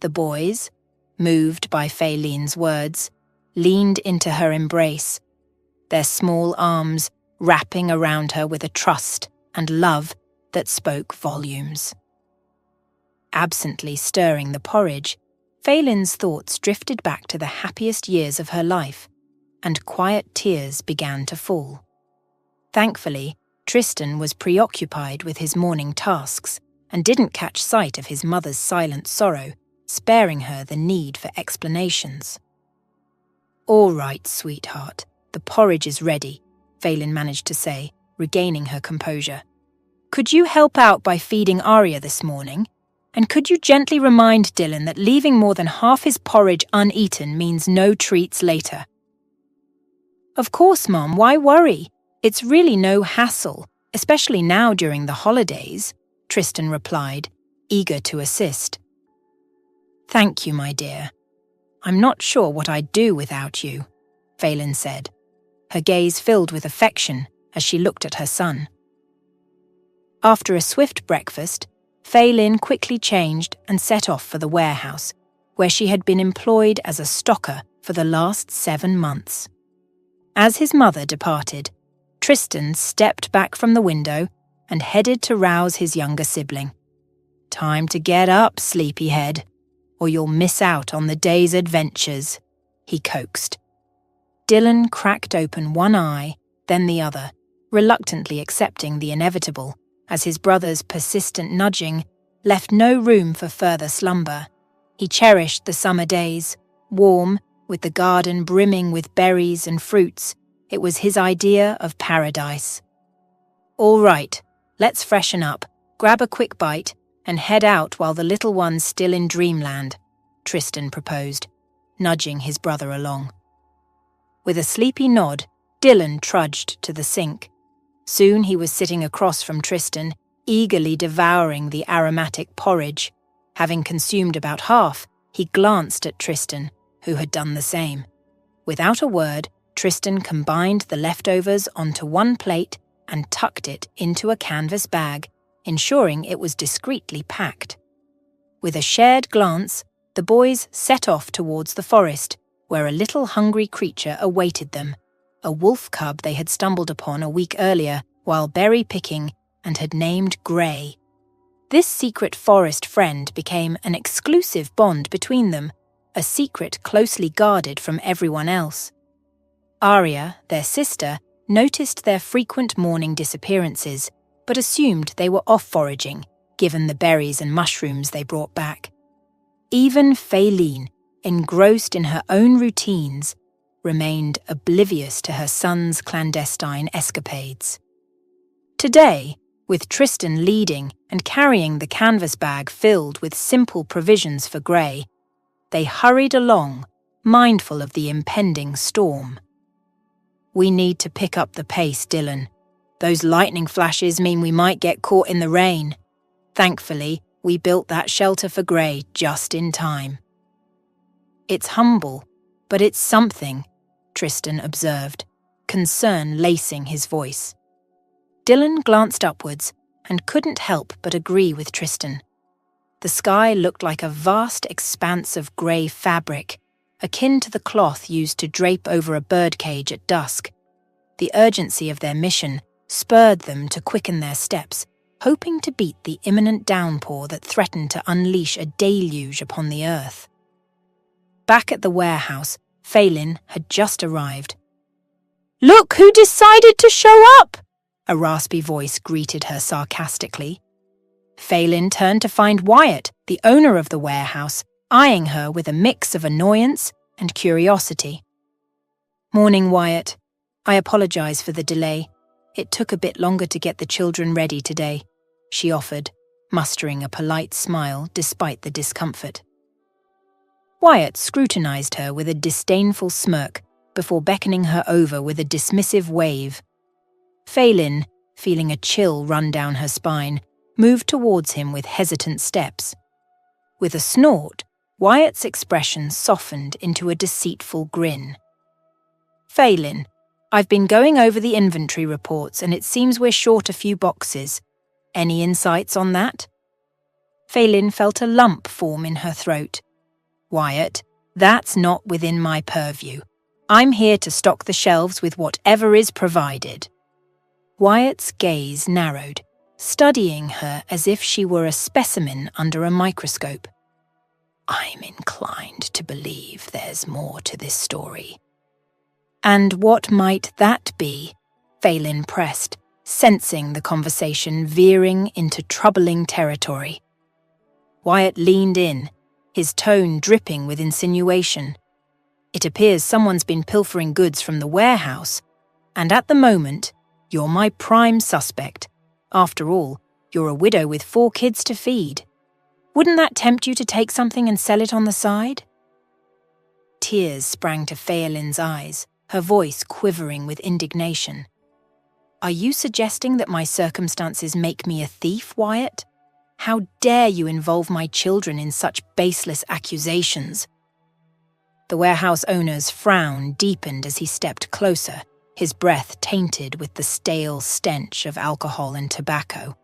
The boys, moved by Faeline's words, leaned into her embrace, their small arms wrapping around her with a trust and love that spoke volumes. Absently stirring the porridge, Faeline's thoughts drifted back to the happiest years of her life, and quiet tears began to fall. Thankfully, Tristan was preoccupied with his morning tasks and didn't catch sight of his mother's silent sorrow, sparing her the need for explanations. "All right, sweetheart, the porridge is ready," Phelan managed to say, regaining her composure. "Could you help out by feeding Arya this morning? And could you gently remind Dylan that leaving more than half his porridge uneaten means no treats later?" "Of course, Mom, why worry? It's really no hassle, especially now during the holidays," Tristan replied, eager to assist. "Thank you, my dear. I'm not sure what I'd do without you," Phelan said, her gaze filled with affection as she looked at her son. After a swift breakfast, Phelan quickly changed and set off for the warehouse, where she had been employed as a stocker for the last 7 months. As his mother departed, Tristan stepped back from the window and headed to rouse his younger sibling. "Time to get up, sleepyhead, or you'll miss out on the day's adventures," he coaxed. Dylan cracked open one eye, then the other, reluctantly accepting the inevitable, as his brother's persistent nudging left no room for further slumber. He cherished the summer days, warm, with the garden brimming with berries and fruits. It was his idea of paradise. "All right, let's freshen up, grab a quick bite, and head out while the little one's still in dreamland," Tristan proposed, nudging his brother along. With a sleepy nod, Dylan trudged to the sink. Soon he was sitting across from Tristan, eagerly devouring the aromatic porridge. Having consumed about half, he glanced at Tristan, who had done the same. Without a word, Tristan combined the leftovers onto one plate and tucked it into a canvas bag, ensuring it was discreetly packed. With a shared glance, the boys set off towards the forest, where a little hungry creature awaited them, a wolf cub they had stumbled upon a week earlier while berry picking and had named Grey. This secret forest friend became an exclusive bond between them, a secret closely guarded from everyone else. Arya, their sister, noticed their frequent morning disappearances, but assumed they were off foraging, given the berries and mushrooms they brought back. Even Faeline, engrossed in her own routines, remained oblivious to her son's clandestine escapades. Today, with Tristan leading and carrying the canvas bag filled with simple provisions for Grey, they hurried along, mindful of the impending storm. "We need to pick up the pace, Dylan. Those lightning flashes mean we might get caught in the rain. Thankfully, we built that shelter for Grey just in time." "It's humble, but it's something," Tristan observed, concern lacing his voice. Dylan glanced upwards and couldn't help but agree with Tristan. The sky looked like a vast expanse of grey fabric, akin to the cloth used to drape over a birdcage at dusk. The urgency of their mission spurred them to quicken their steps, hoping to beat the imminent downpour that threatened to unleash a deluge upon the earth. Back at the warehouse, Phelan had just arrived. "Look who decided to show up!" a raspy voice greeted her sarcastically. Phelan turned to find Wyatt, the owner of the warehouse, eyeing her with a mix of annoyance and curiosity. "Morning, Wyatt. I apologize for the delay. It took a bit longer to get the children ready today," she offered, mustering a polite smile despite the discomfort. Wyatt scrutinized her with a disdainful smirk before beckoning her over with a dismissive wave. Phelan, feeling a chill run down her spine, moved towards him with hesitant steps. With a snort, Wyatt's expression softened into a deceitful grin. "Phelan, I've been going over the inventory reports and it seems we're short a few boxes. Any insights on that?" Phelan felt a lump form in her throat. "Wyatt, that's not within my purview. I'm here to stock the shelves with whatever is provided." Wyatt's gaze narrowed, studying her as if she were a specimen under a microscope. "I'm inclined to believe there's more to this story." "And what might that be?" Phelan pressed, sensing the conversation veering into troubling territory. Wyatt leaned in, his tone dripping with insinuation. "It appears someone's been pilfering goods from the warehouse, and at the moment, you're my prime suspect. After all, you're a widow with 4 kids to feed. Wouldn't that tempt you to take something and sell it on the side?" Tears sprang to Phelan's eyes, her voice quivering with indignation. "Are you suggesting that my circumstances make me a thief, Wyatt? How dare you involve my children in such baseless accusations?" The warehouse owner's frown deepened as he stepped closer, his breath tainted with the stale stench of alcohol and tobacco.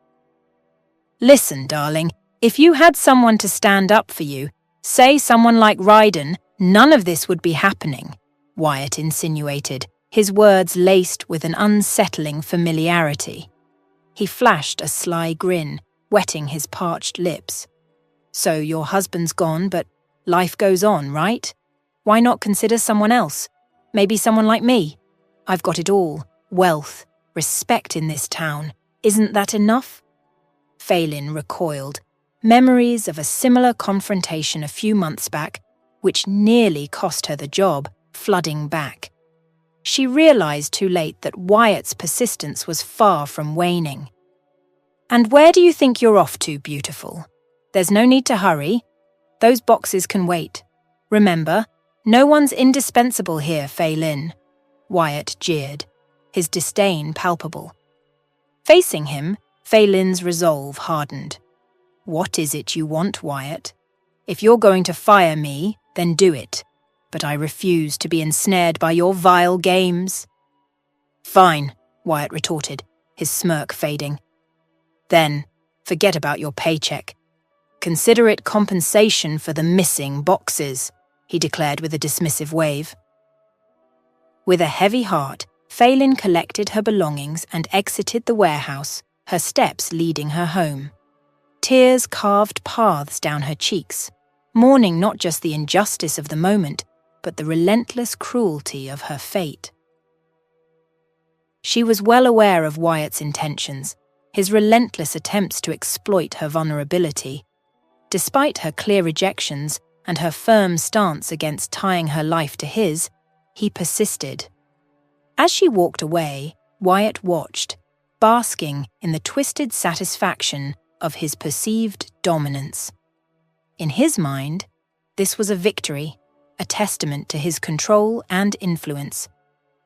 "Listen, darling, if you had someone to stand up for you, say someone like Ryden, none of this would be happening," Wyatt insinuated, his words laced with an unsettling familiarity. He flashed a sly grin, wetting his parched lips. "So your husband's gone, but life goes on, right? Why not consider someone else? Maybe someone like me? I've got it all. Wealth, respect in this town. Isn't that enough?" Phelan recoiled, memories of a similar confrontation a few months back, which nearly cost her the job, flooding back. She realized too late that Wyatt's persistence was far from waning. "And where do you think you're off to, beautiful? There's no need to hurry. Those boxes can wait. Remember, no one's indispensable here, Phelan." Wyatt jeered, his disdain palpable. Facing him, Phelan's resolve hardened. "What is it you want, Wyatt? If you're going to fire me, then do it. But I refuse to be ensnared by your vile games." "Fine," Wyatt retorted, his smirk fading. "Then, forget about your paycheck. Consider it compensation for the missing boxes," he declared with a dismissive wave. With a heavy heart, Phelan collected her belongings and exited the warehouse, her steps leading her home. Tears carved paths down her cheeks, mourning not just the injustice of the moment, but the relentless cruelty of her fate. She was well aware of Wyatt's intentions, his relentless attempts to exploit her vulnerability. Despite her clear rejections and her firm stance against tying her life to his, he persisted. As she walked away, Wyatt watched, basking in the twisted satisfaction of his perceived dominance. In his mind, this was a victory, a testament to his control and influence.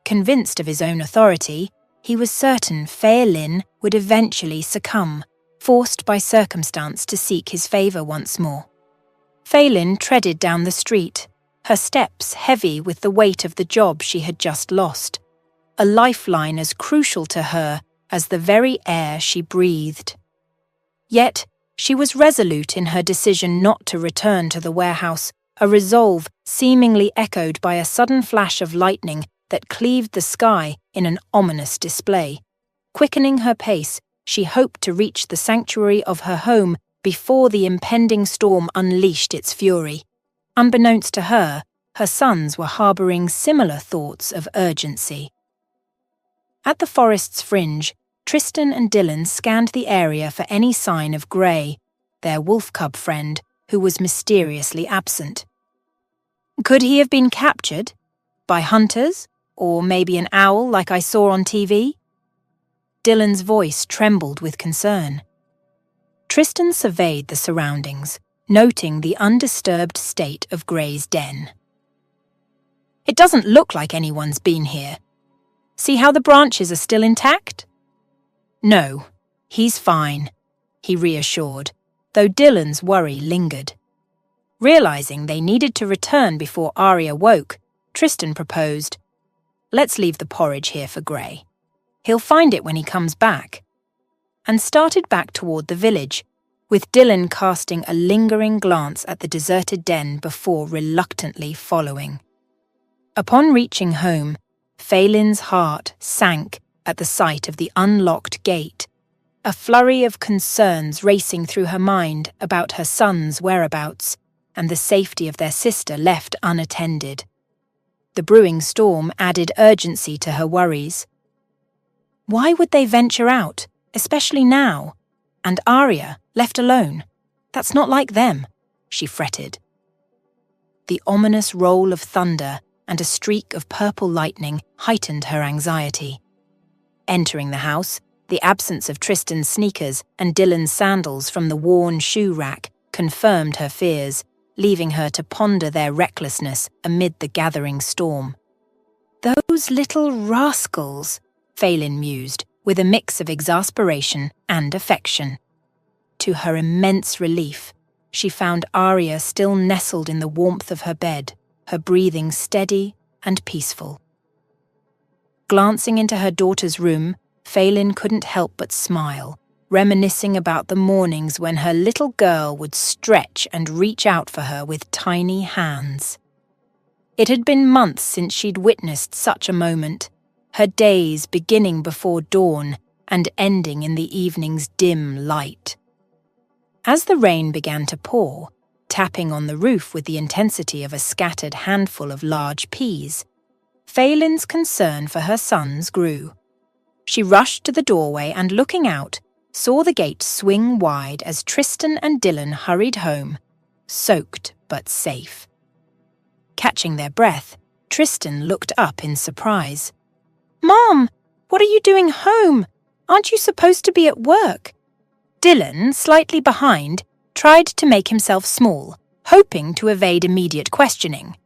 Convinced of his own authority, he was certain Phelan would eventually succumb, forced by circumstance to seek his favour once more. Phelan treaded down the street, her steps heavy with the weight of the job she had just lost, a lifeline as crucial to her as the very air she breathed. Yet, she was resolute in her decision not to return to the warehouse, a resolve seemingly echoed by a sudden flash of lightning that cleaved the sky in an ominous display. Quickening her pace, she hoped to reach the sanctuary of her home before the impending storm unleashed its fury. Unbeknownst to her, her sons were harbouring similar thoughts of urgency. At the forest's fringe, Tristan and Dylan scanned the area for any sign of Grey, their wolf cub friend, who was mysteriously absent. Could he have been captured? By hunters? Or maybe an owl like I saw on TV? Dylan's voice trembled with concern. Tristan surveyed the surroundings, noting the undisturbed state of Grey's den. "It doesn't look like anyone's been here." See how the branches are still intact? No, he's fine, he reassured, though Dylan's worry lingered. Realizing they needed to return before Arya woke, Tristan proposed, "Let's leave the porridge here for Grey. He'll find it when he comes back," and started back toward the village, with Dylan casting a lingering glance at the deserted den before reluctantly following. Upon reaching home, Phelan's heart sank at the sight of the unlocked gate, a flurry of concerns racing through her mind about her son's whereabouts and the safety of their sister left unattended. The brewing storm added urgency to her worries. Why would they venture out, especially now? And Arya, left alone? That's not like them, she fretted. The ominous roll of thunder and a streak of purple lightning heightened her anxiety. Entering the house, the absence of Tristan's sneakers and Dylan's sandals from the worn shoe rack confirmed her fears, leaving her to ponder their recklessness amid the gathering storm. "Those little rascals," Phelan mused, with a mix of exasperation and affection. To her immense relief, she found Arya still nestled in the warmth of her bed, her breathing steady and peaceful. Glancing into her daughter's room, Phelan couldn't help but smile, reminiscing about the mornings when her little girl would stretch and reach out for her with tiny hands. It had been months since she'd witnessed such a moment, her days beginning before dawn and ending in the evening's dim light. As the rain began to pour, tapping on the roof with the intensity of a scattered handful of large peas, Phelan's concern for her sons grew. She rushed to the doorway and, looking out, saw the gate swing wide as Tristan and Dylan hurried home, soaked but safe. Catching their breath, Tristan looked up in surprise. "Mom, what are you doing home? Aren't you supposed to be at work?" Dylan, slightly behind, tried to make himself small, hoping to evade immediate questioning.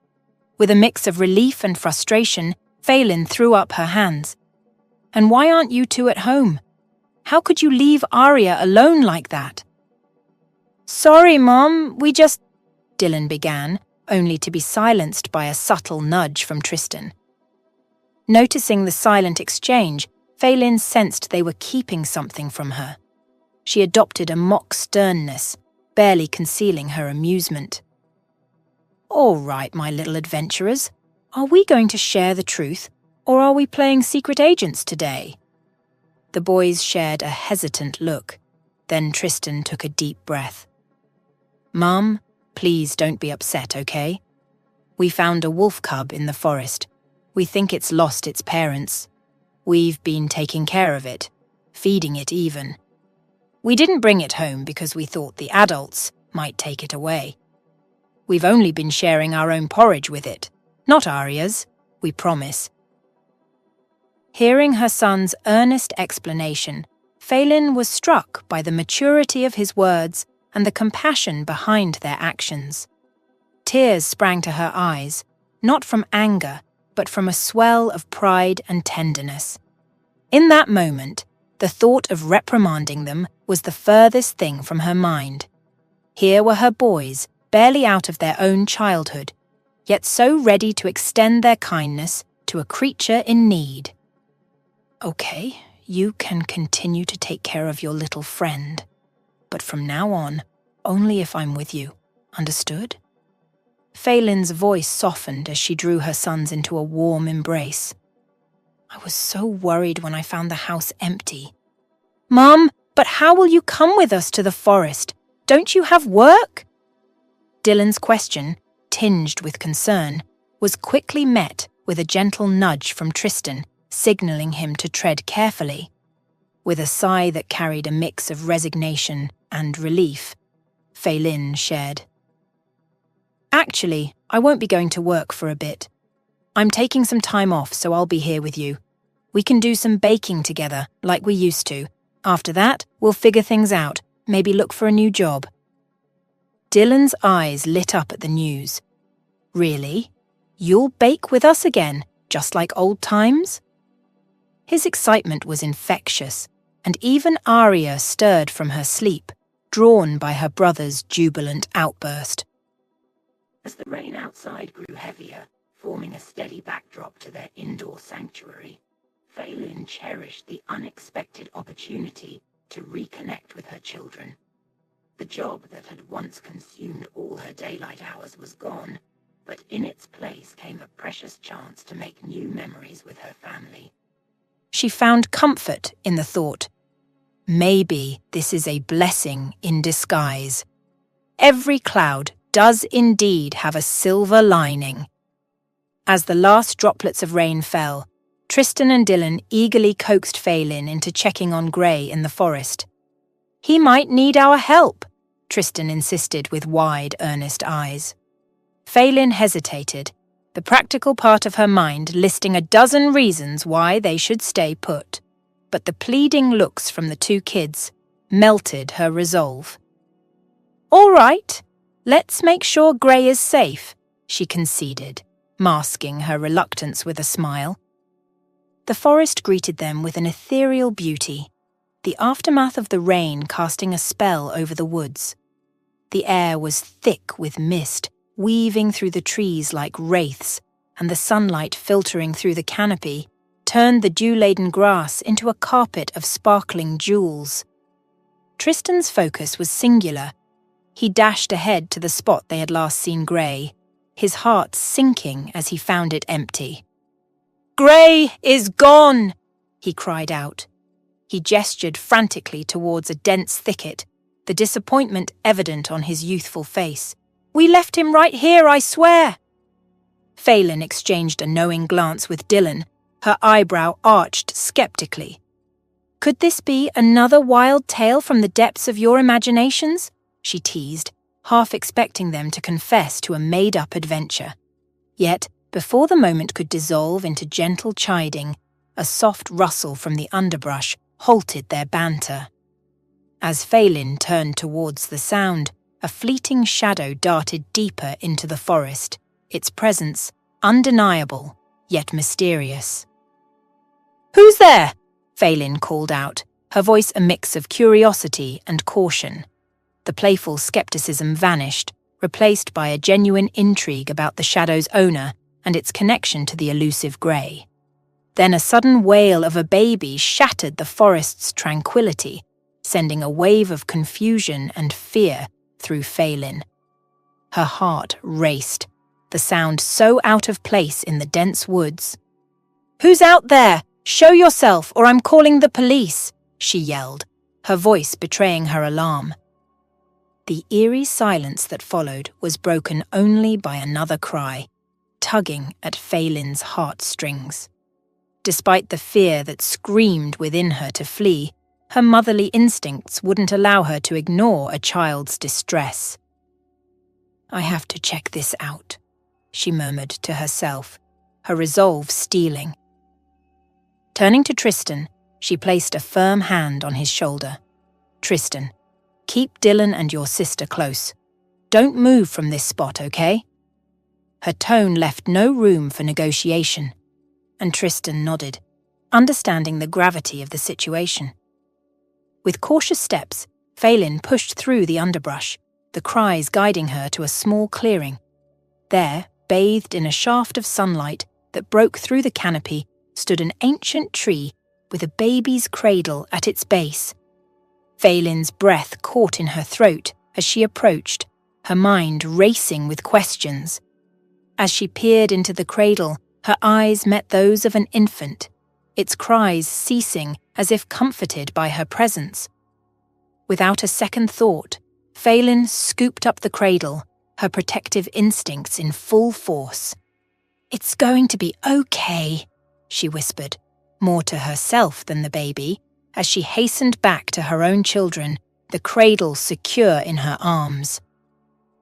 With a mix of relief and frustration, Phelan threw up her hands. "And why aren't you two at home? How could you leave Arya alone like that?" "Sorry, Mom, we just—" Dylan began, only to be silenced by a subtle nudge from Tristan. Noticing the silent exchange, Phelan sensed they were keeping something from her. She adopted a mock sternness, barely concealing her amusement. "All right, my little adventurers, are we going to share the truth, or are we playing secret agents today?" The boys shared a hesitant look. Then Tristan took a deep breath. "Mum, please don't be upset, okay? We found a wolf cub in the forest. We think it's lost its parents. We've been taking care of it, feeding it even. We didn't bring it home because we thought the adults might take it away. We've only been sharing our own porridge with it, not Arya's, we promise." Hearing her son's earnest explanation, Phelan was struck by the maturity of his words and the compassion behind their actions. Tears sprang to her eyes, not from anger, but from a swell of pride and tenderness. In that moment, the thought of reprimanding them was the furthest thing from her mind. Here were her boys, barely out of their own childhood, yet so ready to extend their kindness to a creature in need. "Okay, you can continue to take care of your little friend, but from now on, only if I'm with you. Understood?" Phelan's voice softened as she drew her sons into a warm embrace. "I was so worried when I found the house empty." "Mom, but how will you come with us to the forest? Don't you have work?" Dylan's question, tinged with concern, was quickly met with a gentle nudge from Tristan, signaling him to tread carefully. With a sigh that carried a mix of resignation and relief, Phelan shared, "Actually, I won't be going to work for a bit. I'm taking some time off, so I'll be here with you. We can do some baking together, like we used to. After that, we'll figure things out, maybe look for a new job." Dylan's eyes lit up at the news. "Really? You'll bake with us again, just like old times?" His excitement was infectious, and even Arya stirred from her sleep, drawn by her brother's jubilant outburst. As the rain outside grew heavier, forming a steady backdrop to their indoor sanctuary, Phelan cherished the unexpected opportunity to reconnect with her children. The job that had once consumed all her daylight hours was gone, but in its place came a precious chance to make new memories with her family. She found comfort in the thought, maybe this is a blessing in disguise. Every cloud does indeed have a silver lining. As the last droplets of rain fell, Tristan and Dylan eagerly coaxed Phelan into checking on Grey in the forest. "He might need our help," Tristan insisted with wide, earnest eyes. Phelan hesitated, the practical part of her mind listing a dozen reasons why they should stay put. But the pleading looks from the two kids melted her resolve. "All right, let's make sure Grey is safe," she conceded, masking her reluctance with a smile. The forest greeted them with an ethereal beauty, the aftermath of the rain casting a spell over the woods. The air was thick with mist, weaving through the trees like wraiths, and the sunlight filtering through the canopy turned the dew-laden grass into a carpet of sparkling jewels. Tristan's focus was singular. He dashed ahead to the spot they had last seen Grey, his heart sinking as he found it empty. "Grey is gone!" he cried out. He gestured frantically towards a dense thicket, the disappointment evident on his youthful face. "We left him right here, I swear!" Phelan exchanged a knowing glance with Dylan, her eyebrow arched skeptically. "Could this be another wild tale from the depths of your imaginations?" she teased, half expecting them to confess to a made-up adventure. Yet, before the moment could dissolve into gentle chiding, a soft rustle from the underbrush halted their banter. As Phelan turned towards the sound, a fleeting shadow darted deeper into the forest, its presence undeniable, yet mysterious. "Who's there?" Phelan called out, her voice a mix of curiosity and caution. The playful skepticism vanished, replaced by a genuine intrigue about the shadow's owner and its connection to the elusive Grey. Then a sudden wail of a baby shattered the forest's tranquility, sending a wave of confusion and fear through Phelan. Her heart raced, the sound so out of place in the dense woods. "Who's out there? Show yourself, or I'm calling the police," she yelled, her voice betraying her alarm. The eerie silence that followed was broken only by another cry, tugging at Phelan's heartstrings. Despite the fear that screamed within her to flee, her motherly instincts wouldn't allow her to ignore a child's distress. "I have to check this out," she murmured to herself, her resolve steeling. Turning to Tristan, she placed a firm hand on his shoulder. "Tristan, keep Dylan and your sister close. Don't move from this spot, okay?" Her tone left no room for negotiation, and Tristan nodded, understanding the gravity of the situation. With cautious steps, Phelan pushed through the underbrush, the cries guiding her to a small clearing. There, bathed in a shaft of sunlight that broke through the canopy, stood an ancient tree with a baby's cradle at its base. Phelan's breath caught in her throat as she approached, her mind racing with questions. As she peered into the cradle, her eyes met those of an infant, its cries ceasing as if comforted by her presence. Without a second thought, Phelan scooped up the cradle, her protective instincts in full force. "It's going to be okay," she whispered, more to herself than the baby, as she hastened back to her own children, the cradle secure in her arms.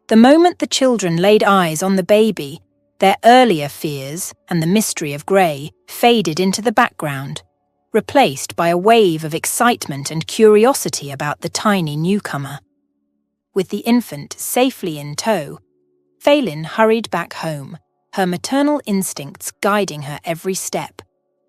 The moment the children laid eyes on the baby, their earlier fears and the mystery of Grey faded into the background, replaced by a wave of excitement and curiosity about the tiny newcomer. With the infant safely in tow, Phelan hurried back home, her maternal instincts guiding her every step.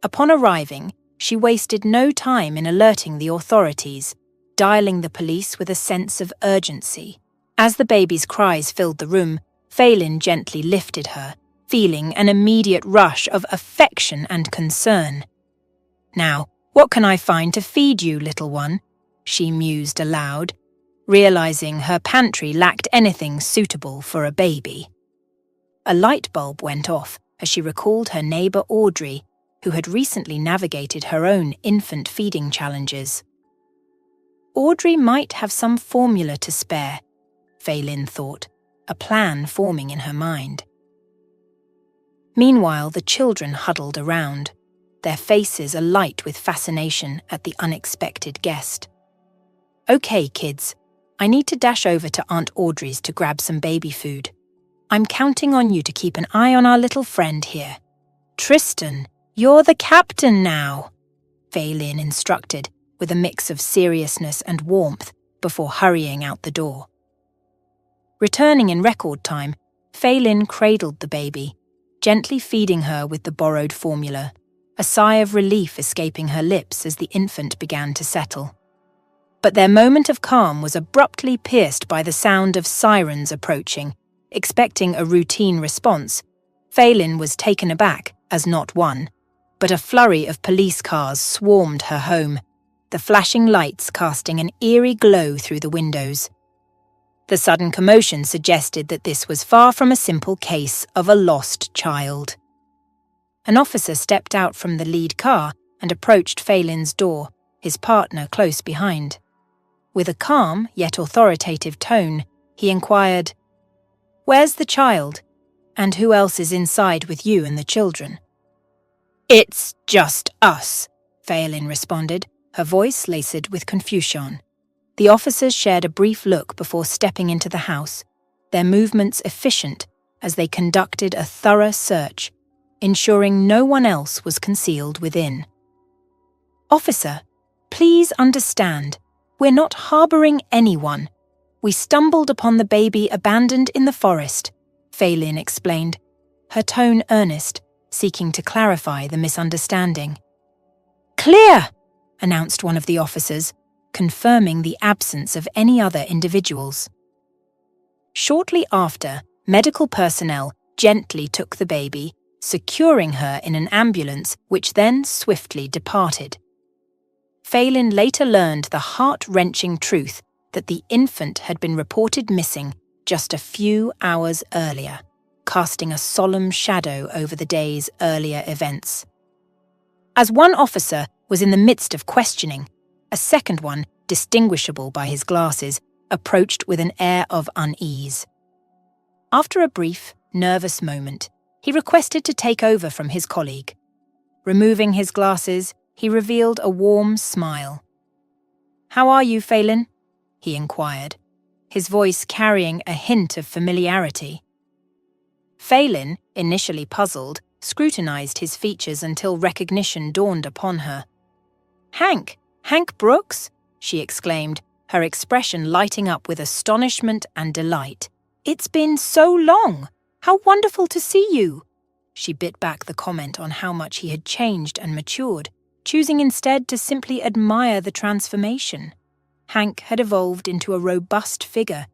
Upon arriving, She wasted no time in alerting the authorities, dialing the police with a sense of urgency. As the baby's cries filled the room, Phelan gently lifted her, feeling an immediate rush of affection and concern. "Now, what can I find to feed you, little one?" she mused aloud, realizing her pantry lacked anything suitable for a baby. A light bulb went off as she recalled her neighbour Audrey, who had recently navigated her own infant feeding challenges. Audrey might have some formula to spare, Phelan thought, a plan forming in her mind. Meanwhile, the children huddled around, their faces alight with fascination at the unexpected guest. "Okay, kids, I need to dash over to Aunt Audrey's to grab some baby food. I'm counting on you to keep an eye on our little friend here. Tristan, you're the captain now," Phelan instructed, with a mix of seriousness and warmth before hurrying out the door. Returning in record time, Phelan cradled the baby, gently feeding her with the borrowed formula, a sigh of relief escaping her lips as the infant began to settle. But their moment of calm was abruptly pierced by the sound of sirens approaching. Expecting a routine response, Phelan was taken aback as not one, but a flurry of police cars swarmed her home, the flashing lights casting an eerie glow through the windows. The sudden commotion suggested that this was far from a simple case of a lost child. An officer stepped out from the lead car and approached Phelan's door, his partner close behind. With a calm yet authoritative tone, he inquired, "Where's the child? And who else is inside with you and the children?" "It's just us," Phelan responded, her voice laced with confusion. The officers shared a brief look before stepping into the house, their movements efficient as they conducted a thorough search, ensuring no one else was concealed within. "Officer, please understand, we're not harboring anyone. We stumbled upon the baby abandoned in the forest," Phelan explained, her tone earnest, seeking to clarify the misunderstanding. "Clear!" announced one of the officers, confirming the absence of any other individuals. Shortly after, medical personnel gently took the baby, securing her in an ambulance which then swiftly departed. Phelan later learned the heart-wrenching truth that the infant had been reported missing just a few hours earlier, casting a solemn shadow over the day's earlier events. As one officer was in the midst of questioning, a second one, distinguishable by his glasses, approached with an air of unease. After a brief, nervous moment, he requested to take over from his colleague. Removing his glasses, he revealed a warm smile. "How are you, Phelan?" he inquired, his voice carrying a hint of familiarity. Phelan, initially puzzled, scrutinized his features until recognition dawned upon her. Hank Brooks?" she exclaimed, her expression lighting up with astonishment and delight. "It's been so long! How wonderful to see you!" She bit back the comment on how much he had changed and matured, choosing instead to simply admire the transformation. Hank had evolved into a robust figure,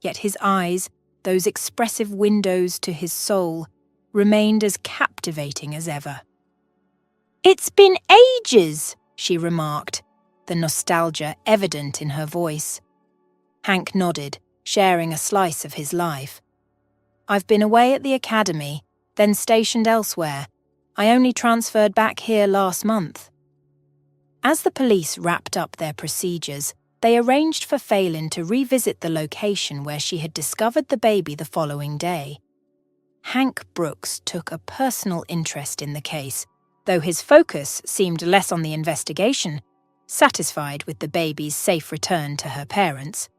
yet his eyes, those expressive windows to his soul, remained as captivating as ever. "It's been ages," she remarked, the nostalgia evident in her voice. Hank nodded, sharing a slice of his life. "I've been away at the academy, then stationed elsewhere. I only transferred back here last month." As the police wrapped up their procedures, they arranged for Phelan to revisit the location where she had discovered the baby the following day. Hank Brooks took a personal interest in the case, though his focus seemed less on the investigation, satisfied with the baby's safe return to her parents,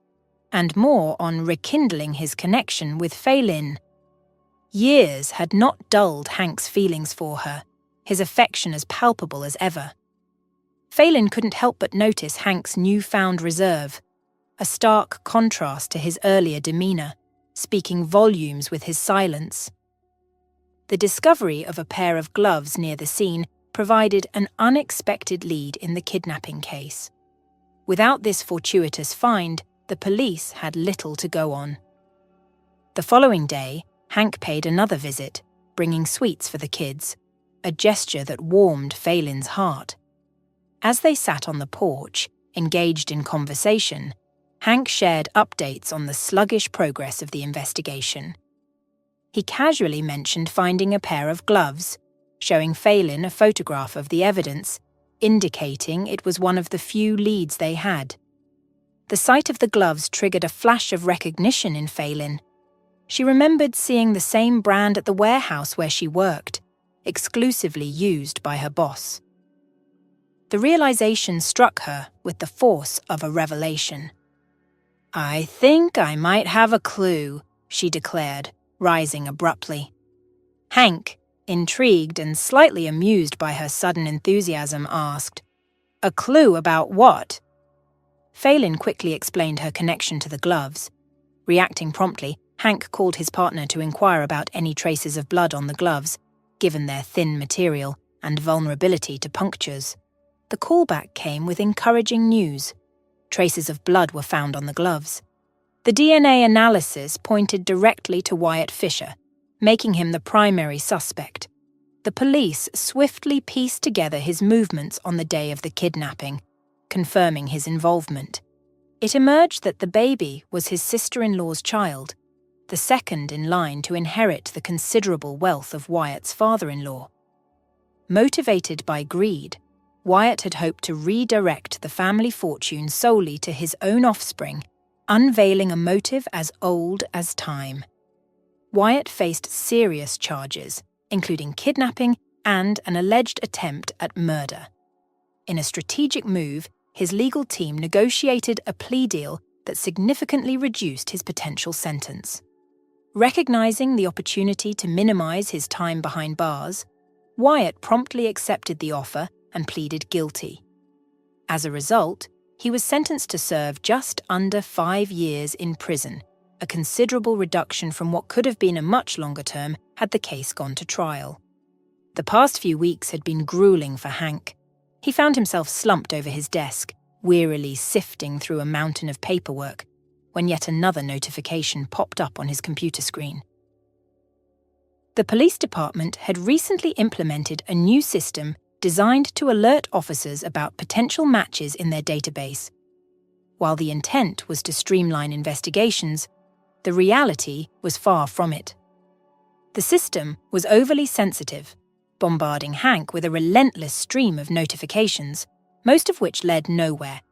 and more on rekindling his connection with Phelan. Years had not dulled Hank's feelings for her, his affection as palpable as ever. Phelan couldn't help but notice Hank's newfound reserve, a stark contrast to his earlier demeanour, speaking volumes with his silence. The discovery of a pair of gloves near the scene provided an unexpected lead in the kidnapping case. Without this fortuitous find, the police had little to go on. The following day, Hank paid another visit, bringing sweets for the kids, a gesture that warmed Phelan's heart. As they sat on the porch, engaged in conversation, Hank shared updates on the sluggish progress of the investigation. He casually mentioned finding a pair of gloves, showing Phelan a photograph of the evidence, indicating it was one of the few leads they had. The sight of the gloves triggered a flash of recognition in Phelan. She remembered seeing the same brand at the warehouse where she worked, exclusively used by her boss. The realization struck her with the force of a revelation. "I think I might have a clue," she declared, rising abruptly. Hank, intrigued and slightly amused by her sudden enthusiasm, asked, "A clue about what?" Phelan quickly explained her connection to the gloves. Reacting promptly, Hank called his partner to inquire about any traces of blood on the gloves, given their thin material and vulnerability to punctures. The callback came with encouraging news. Traces of blood were found on the gloves. The DNA analysis pointed directly to Wyatt Fisher, making him the primary suspect. The police swiftly pieced together his movements on the day of the kidnapping, confirming his involvement. It emerged that the baby was his sister-in-law's child, the second in line to inherit the considerable wealth of Wyatt's father-in-law. Motivated by greed, Wyatt had hoped to redirect the family fortune solely to his own offspring, unveiling a motive as old as time. Wyatt faced serious charges, including kidnapping and an alleged attempt at murder. In a strategic move, his legal team negotiated a plea deal that significantly reduced his potential sentence. Recognizing the opportunity to minimize his time behind bars, Wyatt promptly accepted the offer and pleaded guilty. As a result, he was sentenced to serve just under 5 years in prison, a considerable reduction from what could have been a much longer term had the case gone to trial. The past few weeks had been grueling for Hank. He found himself slumped over his desk, wearily sifting through a mountain of paperwork, when yet another notification popped up on his computer screen. The police department had recently implemented a new system designed to alert officers about potential matches in their database. While the intent was to streamline investigations, the reality was far from it. The system was overly sensitive, bombarding Hank with a relentless stream of notifications, most of which led nowhere.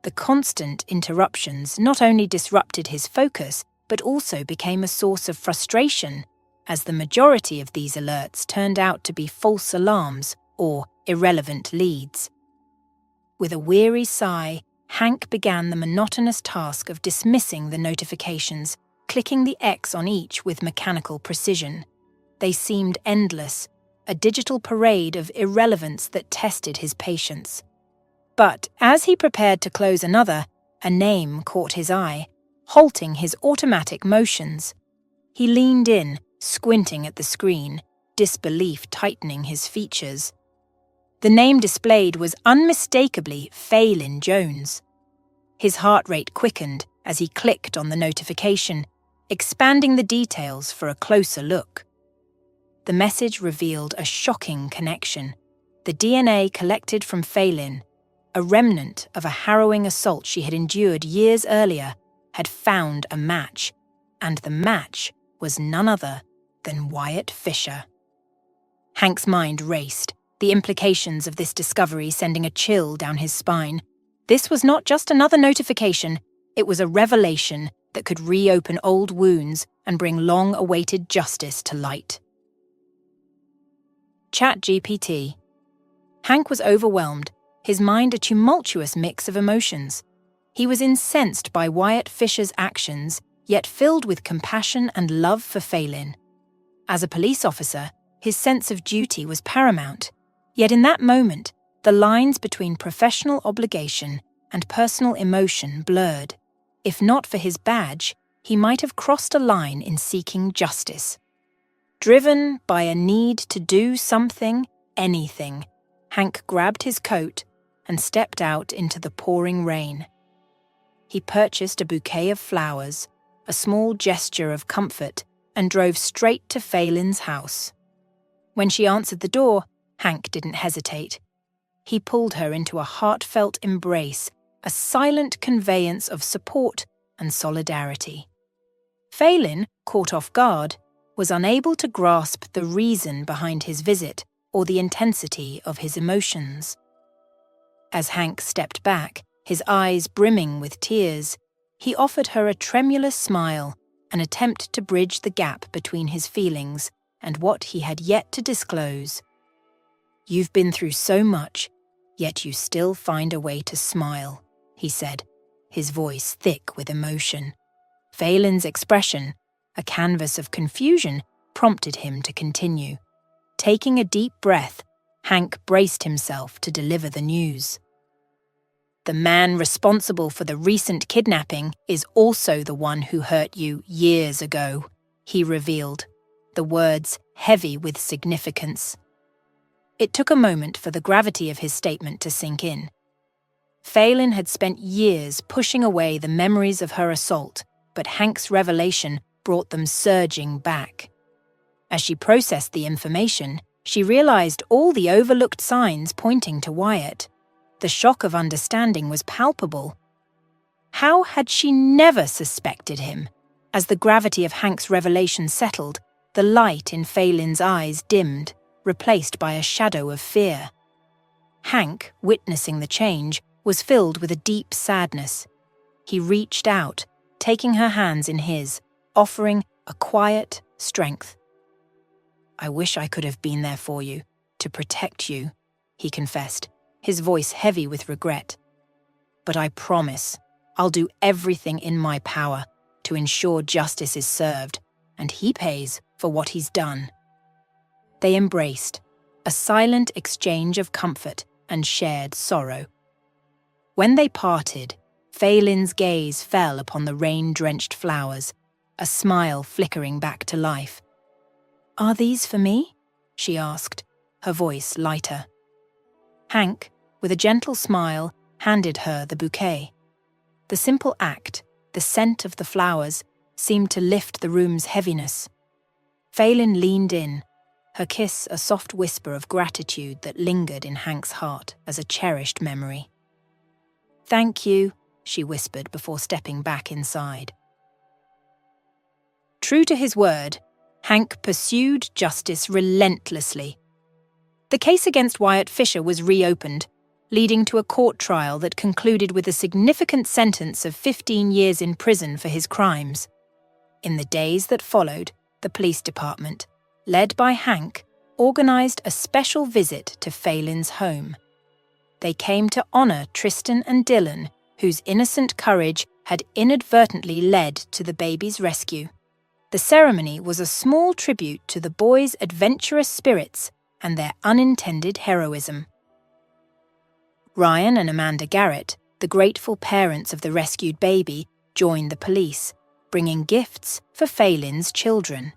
The constant interruptions not only disrupted his focus, but also became a source of frustration, as the majority of these alerts turned out to be false alarms or irrelevant leads. With a weary sigh, Hank began the monotonous task of dismissing the notifications, clicking the X on each with mechanical precision. They seemed endless, a digital parade of irrelevance that tested his patience. But as he prepared to close another, a name caught his eye, halting his automatic motions. He leaned in, squinting at the screen, disbelief tightening his features. The name displayed was unmistakably Phelan Jones. His heart rate quickened as he clicked on the notification, expanding the details for a closer look. The message revealed a shocking connection. The DNA collected from Phelan, a remnant of a harrowing assault she had endured years earlier, had found a match, and the match was none other than Wyatt Fisher. Hank's mind raced, the implications of this discovery sending a chill down his spine. This was not just another notification, it was a revelation that could reopen old wounds and bring long-awaited justice to light. ChatGPT. Hank was overwhelmed, his mind a tumultuous mix of emotions. He was incensed by Wyatt Fisher's actions, yet filled with compassion and love for Phelan. As a police officer, his sense of duty was paramount. Yet in that moment, the lines between professional obligation and personal emotion blurred. If not for his badge, he might have crossed a line in seeking justice. Driven by a need to do something, anything, Hank grabbed his coat and stepped out into the pouring rain. He purchased a bouquet of flowers, a small gesture of comfort, and drove straight to Phelan's house. When she answered the door, Hank didn't hesitate. He pulled her into a heartfelt embrace, a silent conveyance of support and solidarity. Phelan, caught off guard, was unable to grasp the reason behind his visit or the intensity of his emotions. As Hank stepped back, his eyes brimming with tears, he offered her a tremulous smile, an attempt to bridge the gap between his feelings and what he had yet to disclose. "You've been through so much, yet you still find a way to smile," he said, his voice thick with emotion. Phelan's expression, a canvas of confusion, prompted him to continue. Taking a deep breath, Hank braced himself to deliver the news. "The man responsible for the recent kidnapping is also the one who hurt you years ago," he revealed, the words heavy with significance. It took a moment for the gravity of his statement to sink in. Phelan had spent years pushing away the memories of her assault, but Hank's revelation brought them surging back. As she processed the information, she realized all the overlooked signs pointing to Wyatt. The shock of understanding was palpable. How had she never suspected him? As the gravity of Hank's revelation settled, the light in Phelan's eyes dimmed, replaced by a shadow of fear. Hank, witnessing the change, was filled with a deep sadness. He reached out, taking her hands in his, offering a quiet strength. "I wish I could have been there for you, to protect you," he confessed, his voice heavy with regret. "But I promise, I'll do everything in my power to ensure justice is served, and he pays for what he's done." They embraced, a silent exchange of comfort and shared sorrow. When they parted, Phelan's gaze fell upon the rain-drenched flowers, a smile flickering back to life. "Are these for me?" she asked, her voice lighter. Hank, with a gentle smile, handed her the bouquet. The simple act, the scent of the flowers, seemed to lift the room's heaviness. Phelan leaned in, her kiss a soft whisper of gratitude that lingered in Hank's heart as a cherished memory. "Thank you," she whispered before stepping back inside. True to his word, Hank pursued justice relentlessly. The case against Wyatt Fisher was reopened, leading to a court trial that concluded with a significant sentence of 15 years in prison for his crimes. In the days that followed, the police department, led by Hank, organized a special visit to Phelan's home. They came to honor Tristan and Dylan, whose innocent courage had inadvertently led to the baby's rescue. The ceremony was a small tribute to the boys' adventurous spirits and their unintended heroism. Ryan and Amanda Garrett, the grateful parents of the rescued baby, joined the police, bringing gifts for Phelan's children.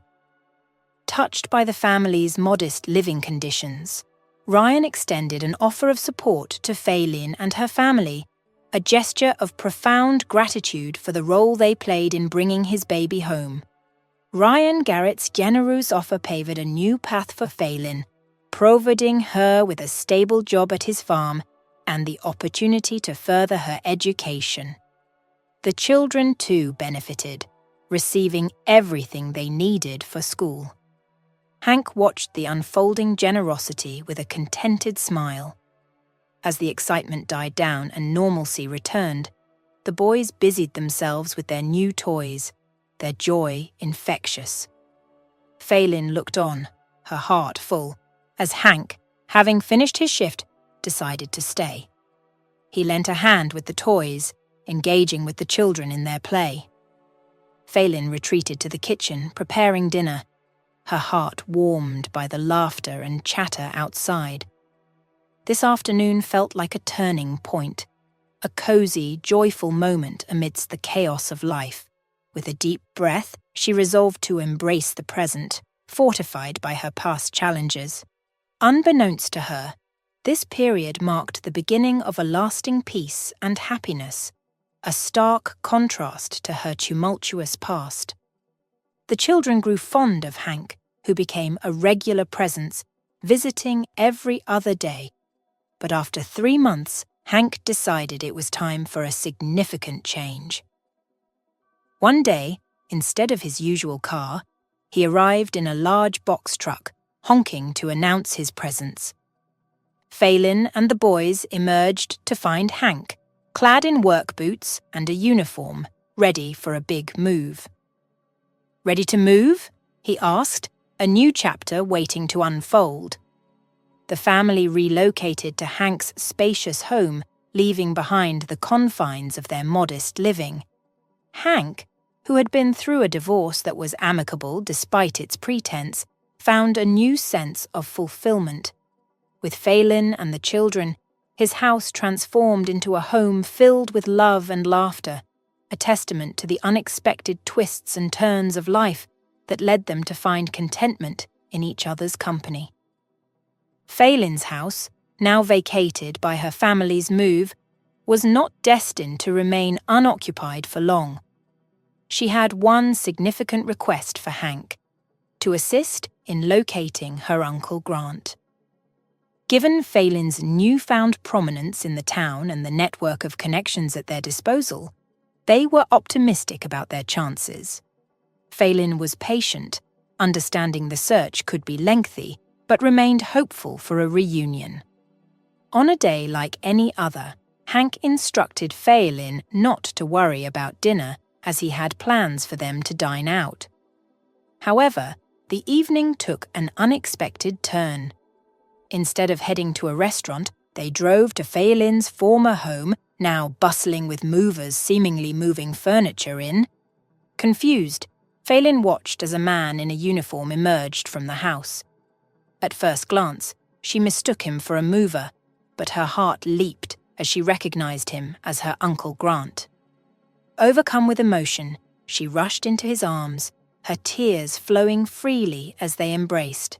Touched by the family's modest living conditions, Ryan extended an offer of support to Phelan and her family, a gesture of profound gratitude for the role they played in bringing his baby home. Ryan Garrett's generous offer paved a new path for Phelan, providing her with a stable job at his farm and the opportunity to further her education. The children too benefited, receiving everything they needed for school. Hank watched the unfolding generosity with a contented smile. As the excitement died down and normalcy returned, the boys busied themselves with their new toys, their joy infectious. Phelan looked on, her heart full, as Hank, having finished his shift, decided to stay. He lent a hand with the toys, engaging with the children in their play. Phelan retreated to the kitchen, preparing dinner, her heart warmed by the laughter and chatter outside. This afternoon felt like a turning point, a cozy, joyful moment amidst the chaos of life. With a deep breath, she resolved to embrace the present, fortified by her past challenges. Unbeknownst to her, this period marked the beginning of a lasting peace and happiness, a stark contrast to her tumultuous past. The children grew fond of Hank, who became a regular presence, visiting every other day. But after 3 months, Hank decided it was time for a significant change. One day, instead of his usual car, he arrived in a large box truck, honking to announce his presence. Phelan and the boys emerged to find Hank, clad in work boots and a uniform, ready for a big move. "Ready to move?" he asked, a new chapter waiting to unfold. The family relocated to Hank's spacious home, leaving behind the confines of their modest living. Hank, who had been through a divorce that was amicable despite its pretense, found a new sense of fulfillment. With Phelan and the children, his house transformed into a home filled with love and laughter, a testament to the unexpected twists and turns of life that led them to find contentment in each other's company. Phelan's house, now vacated by her family's move, was not destined to remain unoccupied for long. She had one significant request for Hank: to assist in locating her Uncle Grant. Given Phelan's newfound prominence in the town and the network of connections at their disposal, they were optimistic about their chances. Phelan was patient, understanding the search could be lengthy, but remained hopeful for a reunion. On a day like any other, Hank instructed Phelan not to worry about dinner, as he had plans for them to dine out. However, the evening took an unexpected turn. Instead of heading to a restaurant, they drove to Phelan's former home, now bustling with movers seemingly moving furniture in. Confused, Phelan watched as a man in a uniform emerged from the house. At first glance, she mistook him for a mover, but her heart leaped as she recognized him as her Uncle Grant. Overcome with emotion, she rushed into his arms, her tears flowing freely as they embraced.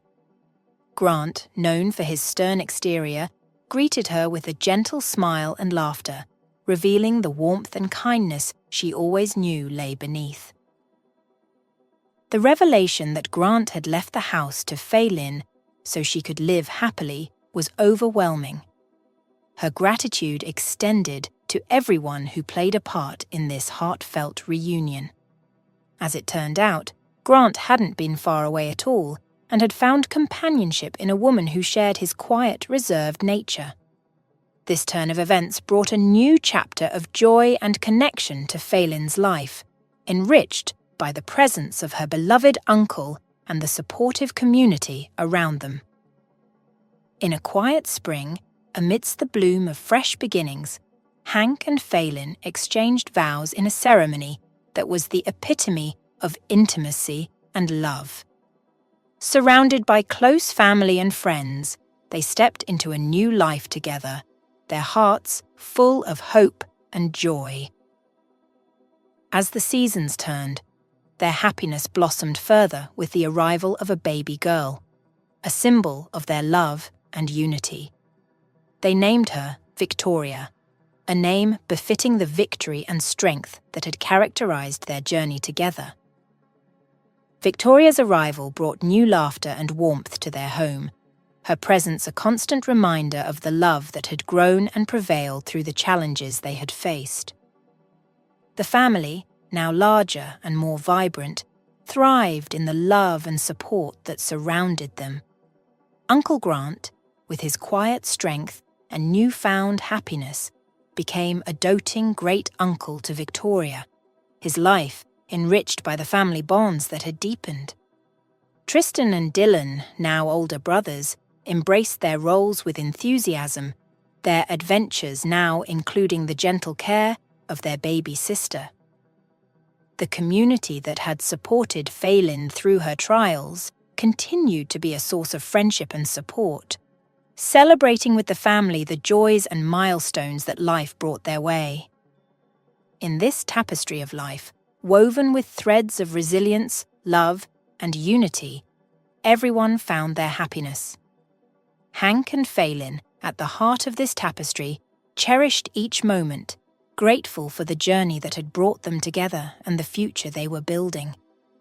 Grant, known for his stern exterior, greeted her with a gentle smile and laughter, revealing the warmth and kindness she always knew lay beneath. The revelation that Grant had left the house to Phelan so she could live happily was overwhelming. Her gratitude extended to everyone who played a part in this heartfelt reunion. As it turned out, Grant hadn't been far away at all, and had found companionship in a woman who shared his quiet, reserved nature. This turn of events brought a new chapter of joy and connection to Phelan's life, enriched by the presence of her beloved uncle and the supportive community around them. In a quiet spring, amidst the bloom of fresh beginnings, Hank and Phelan exchanged vows in a ceremony that was the epitome of intimacy and love. Surrounded by close family and friends, they stepped into a new life together, their hearts full of hope and joy. As the seasons turned, their happiness blossomed further with the arrival of a baby girl, a symbol of their love and unity. They named her Victoria, a name befitting the victory and strength that had characterized their journey together. Victoria's arrival brought new laughter and warmth to their home, her presence a constant reminder of the love that had grown and prevailed through the challenges they had faced. The family, now larger and more vibrant, thrived in the love and support that surrounded them. Uncle Grant, with his quiet strength and newfound happiness, became a doting great uncle to Victoria, his life enriched by the family bonds that had deepened. Tristan and Dylan, now older brothers, embraced their roles with enthusiasm, their adventures now including the gentle care of their baby sister. The community that had supported Phelan through her trials continued to be a source of friendship and support, celebrating with the family the joys and milestones that life brought their way. In this tapestry of life, woven with threads of resilience, love, and unity, everyone found their happiness. Hank and Phelan, at the heart of this tapestry, cherished each moment, grateful for the journey that had brought them together and the future they were building,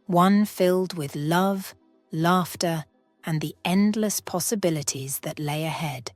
one filled with love, laughter, and the endless possibilities that lay ahead.